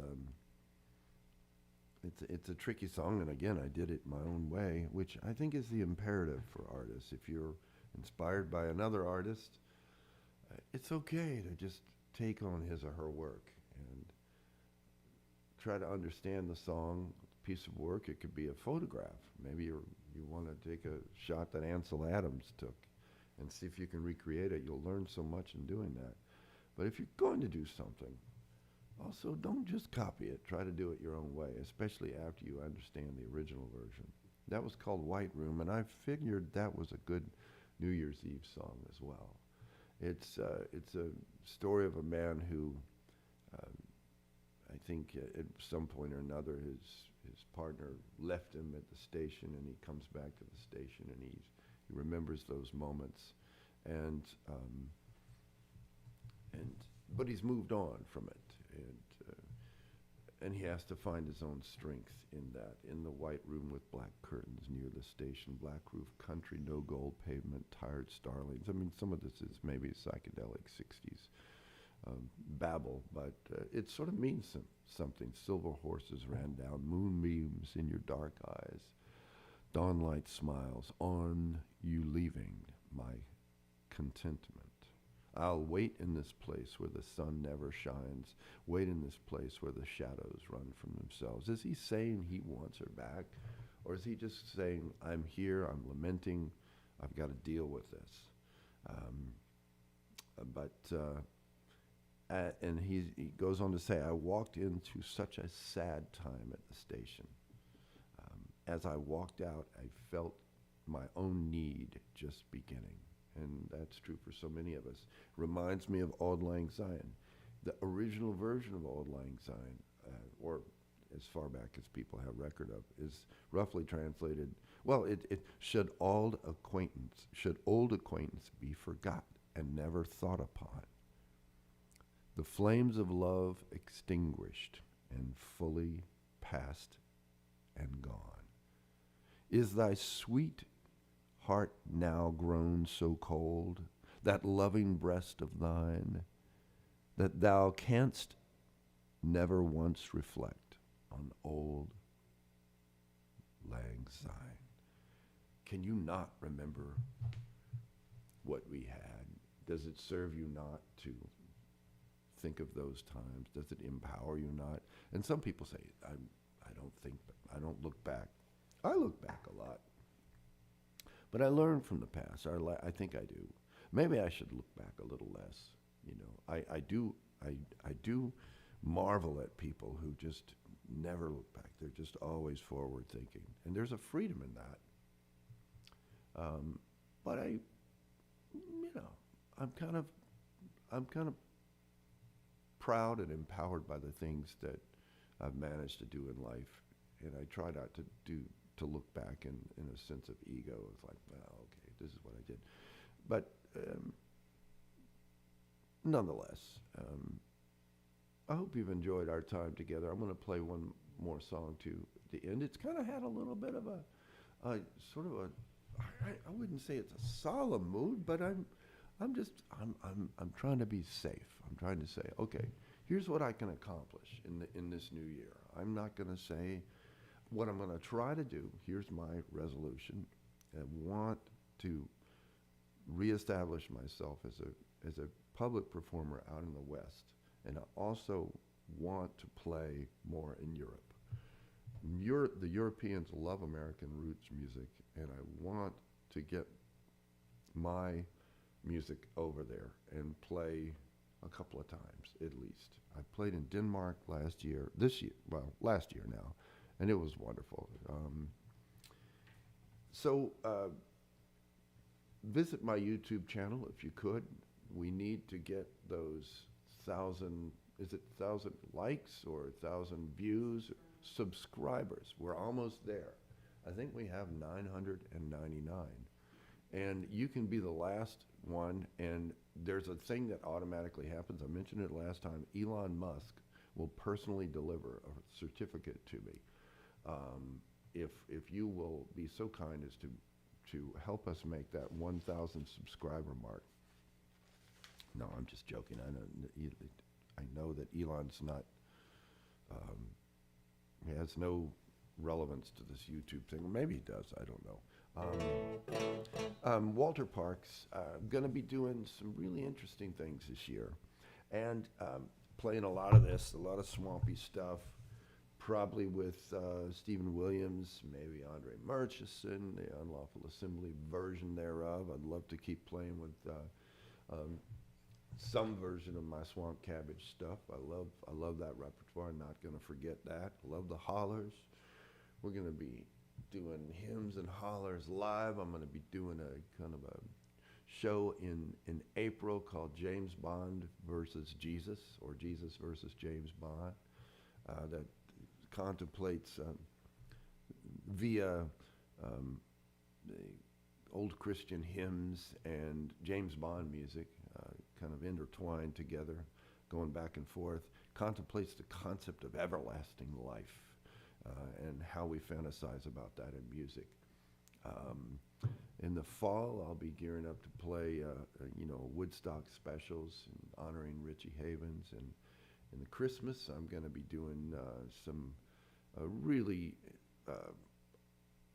a tricky song, and again, I did it my own way, which I think is the imperative for artists. If you're inspired by another artist, it's okay to just take on his or her work and try to understand the song, piece of work. It could be a photograph. Maybe you want to take a shot that Ansel Adams took and see if you can recreate it. You'll learn so much in doing that. But if you're going to do something, also don't just copy it. Try to do it your own way, especially after you understand the original version. That was called White Room, and I figured that was a good New Year's Eve song as well. It's a story of a man who, I think at some point or another, his partner left him at the station, and he comes back to the station, and he remembers those moments, and but he's moved on from it, and he has to find his own strength in that. In the white room with black curtains near the station, black roof country, no gold pavement, tired starlings. I mean, some of this is maybe psychedelic 60s babble, but it sort of means something. Silver horses ran down, moonbeams in your dark eyes, dawnlight smiles on you leaving my contentment. I'll wait in this place where the sun never shines, wait in this place where the shadows run from themselves. Is he saying he wants her back? Or is he just saying, I'm here, I'm lamenting, I've got to deal with this? And he goes on to say, I walked into such a sad time at the station. As I walked out, I felt my own need just beginning. And that's true for so many of us. Reminds me of Auld Lang Syne. The original version of Auld Lang Syne, or as far back as people have record of, is roughly translated, well, it should old acquaintance be forgot and never thought upon. The flames of love extinguished and fully past and gone. Is thy sweet heart now grown so cold, that loving breast of thine, that thou canst never once reflect on Auld Lang Syne? Can you not remember what we had? Does it serve you not to think of those times? Does it empower you not? And some people say, I don't look back. I look back a lot. But I learn from the past. I think I do. Maybe I should look back a little less. You know, I do marvel at people who just never look back. They're just always forward thinking, and there's a freedom in that. But I'm kind of proud and empowered by the things that I've managed to do in life, and I try not to look back in a sense of ego. It's like, well, okay, this is what I did. But nonetheless, I hope you've enjoyed our time together. I'm going to play one more song to the end. It's kind of had a little bit of a sort of a, I wouldn't say it's a solemn mood, but I'm trying to be safe. I'm trying to say, okay, here's what I can accomplish in this new year. I'm not going to say what I'm going to try to do. Here's my resolution. I want to reestablish myself as a public performer out in the West, and I also want to play more in Europe. The Europeans love American roots music, and I want to get my music over there and play a couple of times at least. I played in Denmark last year, last year now, and it was wonderful. Visit my YouTube channel if you could. We need to get those 1,000 likes or 1,000 views, subscribers. We're almost there. I think we have 999. And you can be the last one, and there's a thing that automatically happens. I mentioned it last time. Elon Musk will personally deliver a certificate to me if you will be so kind as to help us make that 1,000 subscriber mark. No, I'm just joking. I know that Elon's not, he has no relevance to this YouTube thing. Or maybe he does, I don't know. Walter Parks, going to be doing some really interesting things this year. And playing a lot of swampy stuff, probably with Stephen Williams, maybe Andre Murchison, the Unlawful Assembly version thereof. I'd love to keep playing with some version of my Swamp Cabbage stuff. I love that repertoire. I'm not going to forget that. I love the Hollers. We're going to be doing hymns and hollers live. I'm going to be doing a kind of a show in April called James Bond versus Jesus, or Jesus versus James Bond, that contemplates via the old Christian hymns and James Bond music, kind of intertwined together, going back and forth, contemplates the concept of everlasting life and how we fantasize about that in music. In the fall, I'll be gearing up to play, Woodstock specials and honoring Richie Havens. And in the Christmas, I'm going to be doing some really,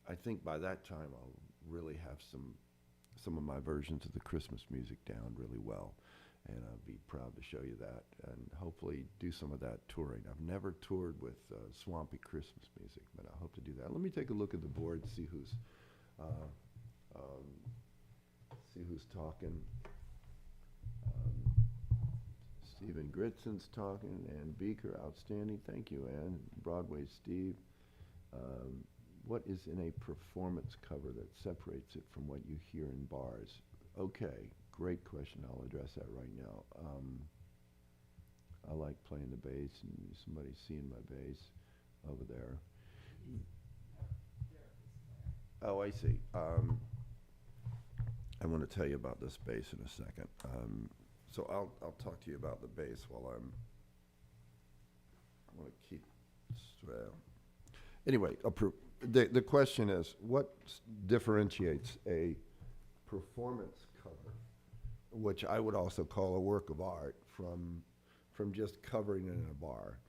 I think by that time I'll really have some of my versions of the Christmas music down really well. And I'll be proud to show you that and hopefully do some of that touring. I've never toured with swampy Christmas music, but I hope to do that. Let me take a look at the board, see who's talking. Stephen Gritson's talking. Ann Beaker, outstanding. Thank you, Ann. Broadway Steve. What is in a performance cover that separates it from what you hear in bars? Okay, great question. I'll address that right now. I like playing the bass, and somebody's seeing my bass over there. Oh, I see. I want to tell you about this bass in a second. So I'll talk to you about the bass while I want to keep. Anyway, the question is, what differentiates a performance cover, which I would also call a work of art, from just covering it in a bar?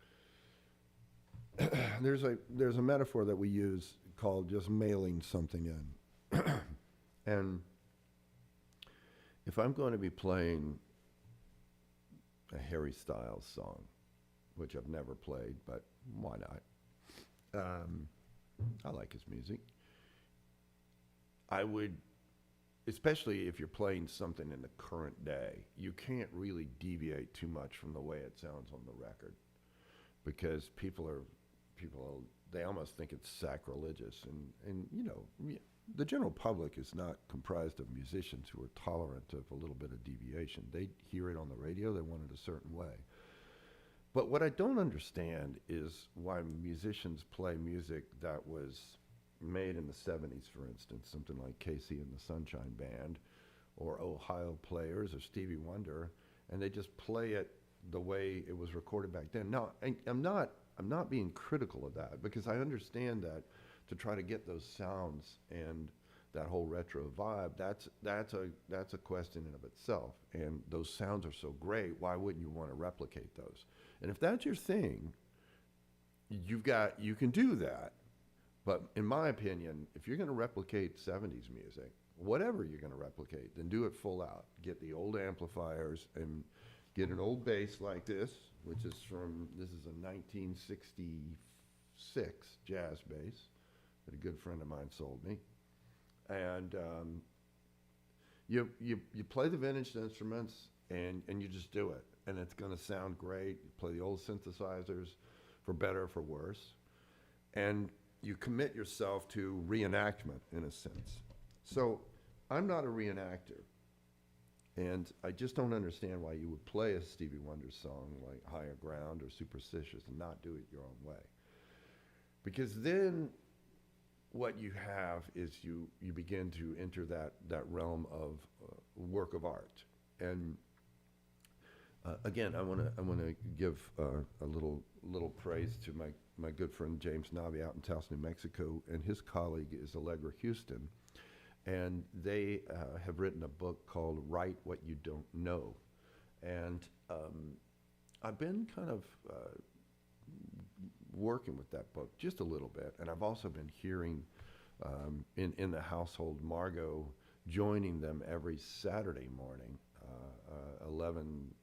There's a metaphor that we use called just mailing something in. And if I'm going to be playing a Harry Styles song, which I've never played, but why not? I like his music. I would, especially if you're playing something in the current day, you can't really deviate too much from the way it sounds on the record, because people they almost think it's sacrilegious, and the general public is not comprised of musicians who are tolerant of a little bit of deviation. They hear it on the radio, they want it a certain way. But what I don't understand is why musicians play music that was made in the 70s, for instance, something like Casey and the Sunshine Band, or Ohio Players, or Stevie Wonder, and they just play it the way it was recorded back then. Now, I'm not being critical of that, because I understand that to try to get those sounds and that whole retro vibe, that's a question in of itself. And those sounds are so great. Why wouldn't you want to replicate those? And if that's your thing, you can do that. But in my opinion, if you're going to replicate 70s music, whatever you're going to replicate, then do it full out. Get the old amplifiers and get an old bass like this, this is a 1966 jazz bass that a good friend of mine sold me. And you play the vintage instruments and you just do it. And it's going to sound great. You play the old synthesizers for better or for worse. And you commit yourself to reenactment in a sense. So I'm not a reenactor. And I just don't understand why you would play a Stevie Wonder song like Higher Ground or Superstitious and not do it your own way. Because then what you have is you begin to enter that realm of work of art. And again, I want to give a little praise to my good friend James Navi out in Taos, New Mexico, and his colleague is Allegra Houston, and they have written a book called "Write What You Don't Know," and I've been kind of working with that book just a little bit, and I've also been hearing in the household Margot joining them every Saturday morning, 11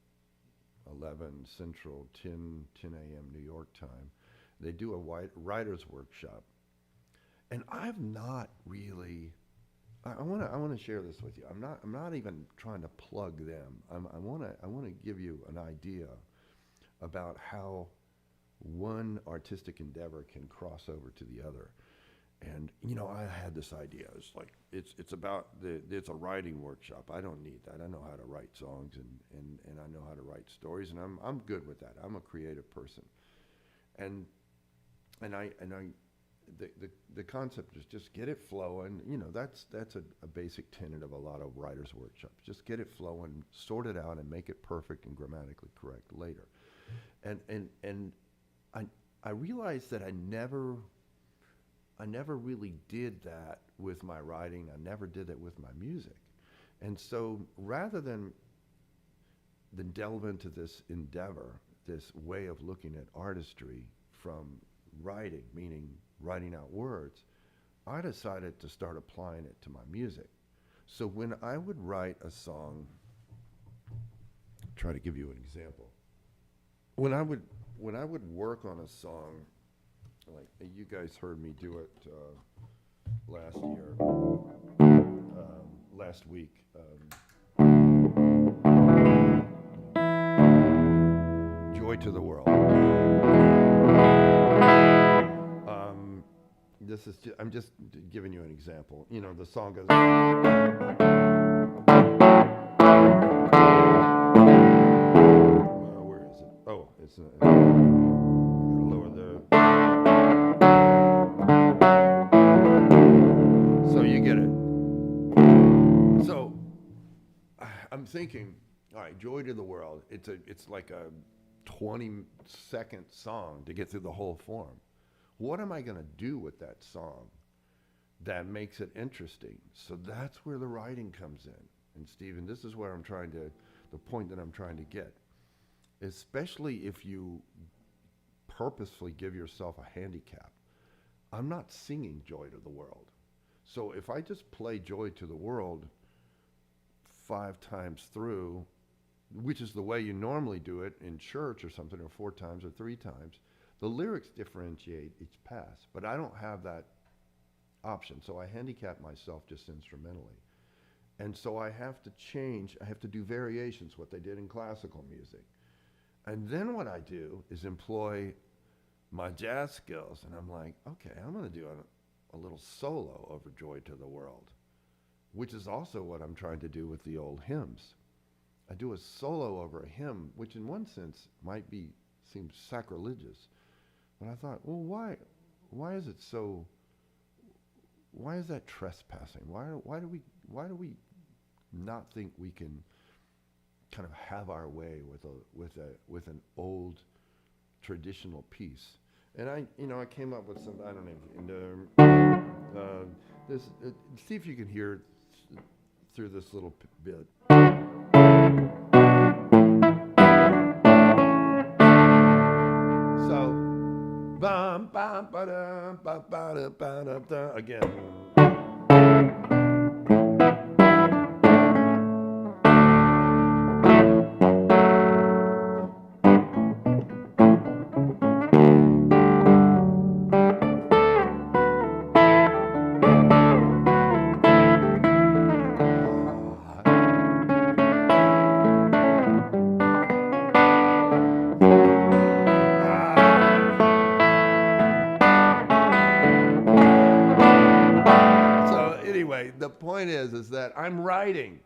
Central, 10 a.m. New York time. They do a writer's workshop. And I've not really, I want to share this with you. I'm not even trying to plug them. I want to give you an idea about how one artistic endeavor can cross over to the other. And I had this idea. It's like it's a writing workshop. I don't need that. I know how to write songs and I know how to write stories, and I'm good with that. I'm a creative person, and the concept is just get it flowing. That's a basic tenet of a lot of writers' workshops. Just get it flowing, sort it out, and make it perfect and grammatically correct later. And I realized that I never really did that with my writing. I never did that with my music. And so rather than delve into this endeavor, this way of looking at artistry from writing, meaning writing out words, I decided to start applying it to my music. So when I would write a song, try to give you an example. When I would work on a song, like you guys heard me do it last week. Joy to the World. I'm just giving you an example. The song goes. Where is it? Oh, it's. I gotta lower the. So you get it. So I'm thinking, all right, Joy to the World. It's like a 20-second song to get through the whole form. What am I going to do with that song that makes it interesting? So that's where the writing comes in. And Stephen, this is where the point that I'm trying to get. Especially if you purposefully give yourself a handicap. I'm not singing Joy to the World. So if I just play Joy to the World 5 times through, which is the way you normally do it in church or something, or 4 times or 3 times, the lyrics differentiate each pass, but I don't have that option. So I handicap myself just instrumentally. And so I have to do variations, what they did in classical music. And then what I do is employ my jazz skills, and I'm like, okay, I'm going to do a little solo over Joy to the World, which is also what I'm trying to do with the old hymns. I do a solo over a hymn, which in one sense seems sacrilegious. But I thought, well, why is it so? Why is that trespassing? Why do we not think we can kind of have our way with an old traditional piece? And I came up with some, I don't know, This, see if you can hear it through this little bit. So, bum, bum, ba-dum, ba, ba-da, ba-da, da, again. The point is that I'm writing,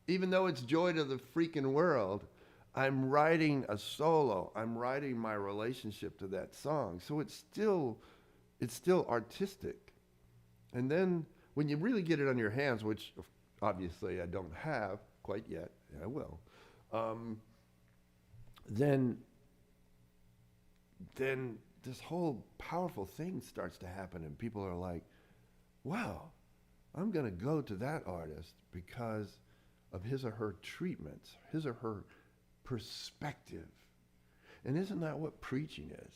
even though it's joy to the freaking world, I'm writing a solo. I'm writing my relationship to that song. So it's still artistic. And then when you really get it on your hands, which obviously I don't have quite yet, I will, then this whole powerful thing starts to happen, and people are like, wow, I'm going to go to that artist because of his or her treatments, his or her perspective. And isn't that what preaching is?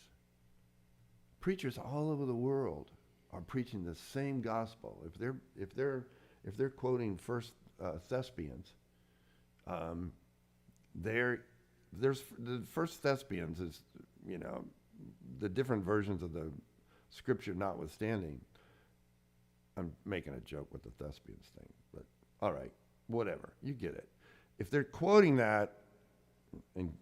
Preachers all over the world are preaching the same gospel. If they're quoting First Thespians, there's the First Thespians is, the different versions of the scripture notwithstanding. I'm making a joke with the Thespians thing, but all right, whatever. You get it. If they're quoting that and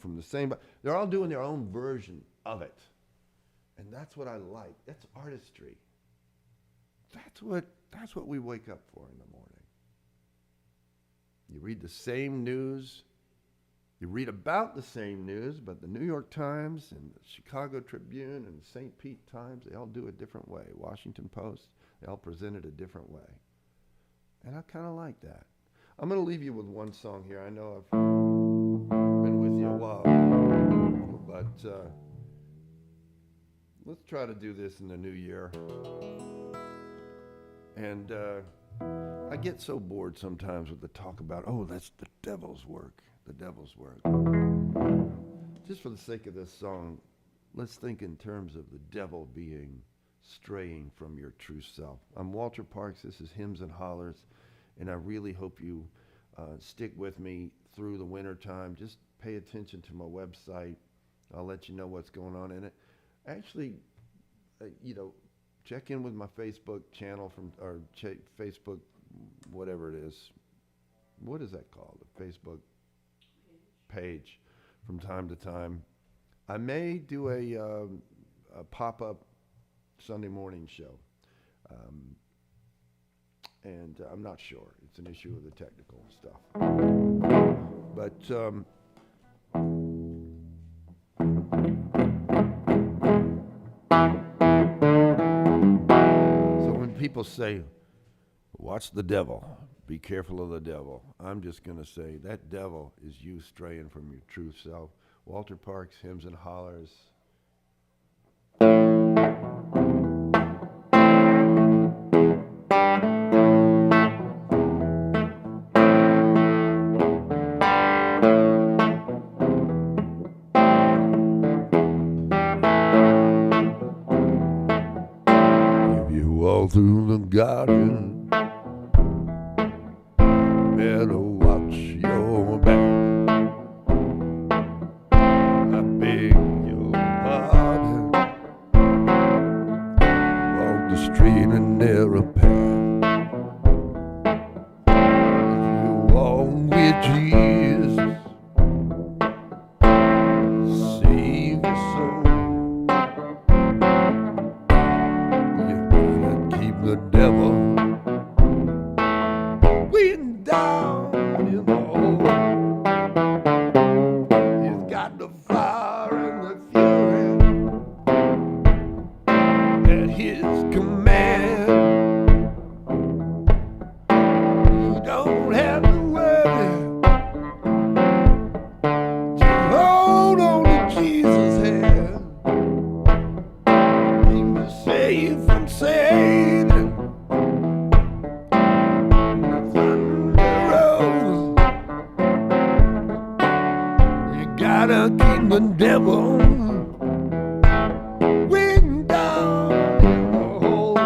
from the same, they're all doing their own version of it. And that's what I like. That's artistry. That's what we wake up for in the morning. You read the same news. You read about the same news, but the New York Times and the Chicago Tribune and the St. Pete Times, they all do it a different way. Washington Post, they all present it a different way. And I kind of like that. I'm going to leave you with one song here. I know I've been with you a while, but let's try to do this in the new year. And I get so bored sometimes with the talk about, oh, that's the devil's work. The devil's work. Just for the sake of this song, let's think in terms of the devil being straying from your true self. I'm Walter Parks. This is Hymns and Hollers, and I really hope you stick with me through the winter time. Just pay attention to my website. I'll let you know what's going on in it. Actually, check in with my Facebook channel or Facebook, whatever it is. What is that called? The Facebook page from time to time. I may do a pop-up Sunday morning show, and I'm not sure. It's an issue of the technical stuff. But so when people say, watch the devil, be careful of the devil, I'm just going to say that devil is you straying from your true self. Walter Parks, Hymns and Hollers. If you walk through the garden, better watch your back. I beg your pardon. Walk the straight and narrow path. If you walk with Jesus, save your soul. You gotta keep the devil down in the hole. He's got the fire and the fury at his command. You don't have to worry. Just hold on to Jesus' hand. He will save from Satan. gotta keep the devil waiting down in the hole.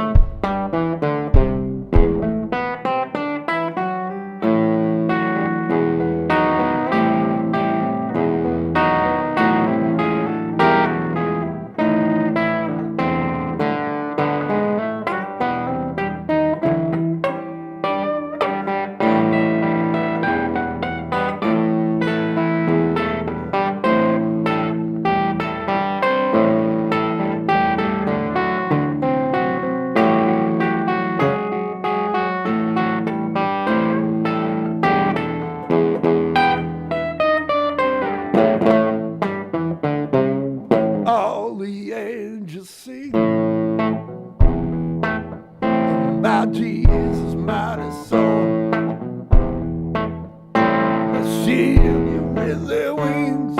All the angels sing about Jesus' mighty song. They shield you with their wings,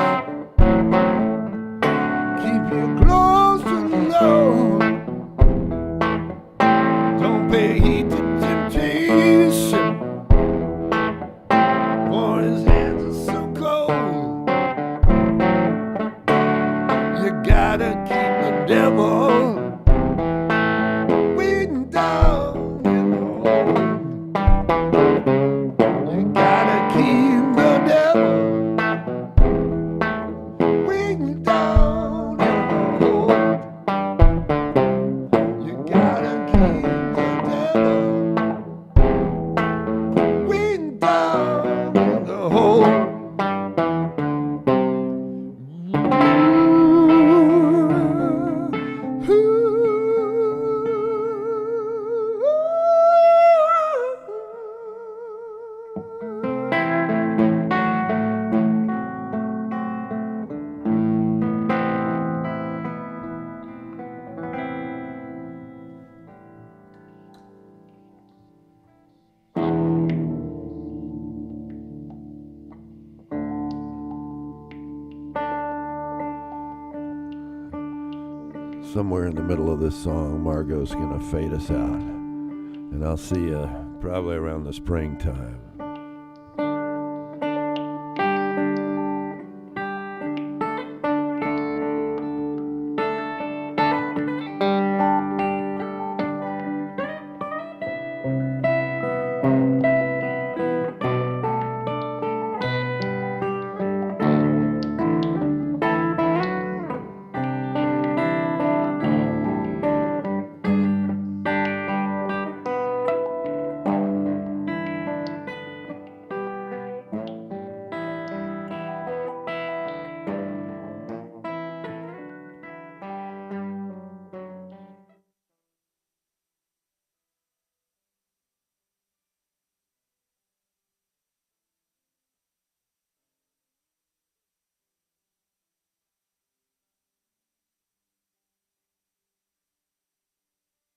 keep you close to the Lord. Don't pay heed to temptation, for his hands are so cold. You gotta keep the devil waiting down in the hole. You gotta keep the devil waiting down in the hole. You gotta keep the devil waiting down in the hole. Somewhere in the middle of this song, Margot's gonna fade us out. And I'll see you probably around the springtime.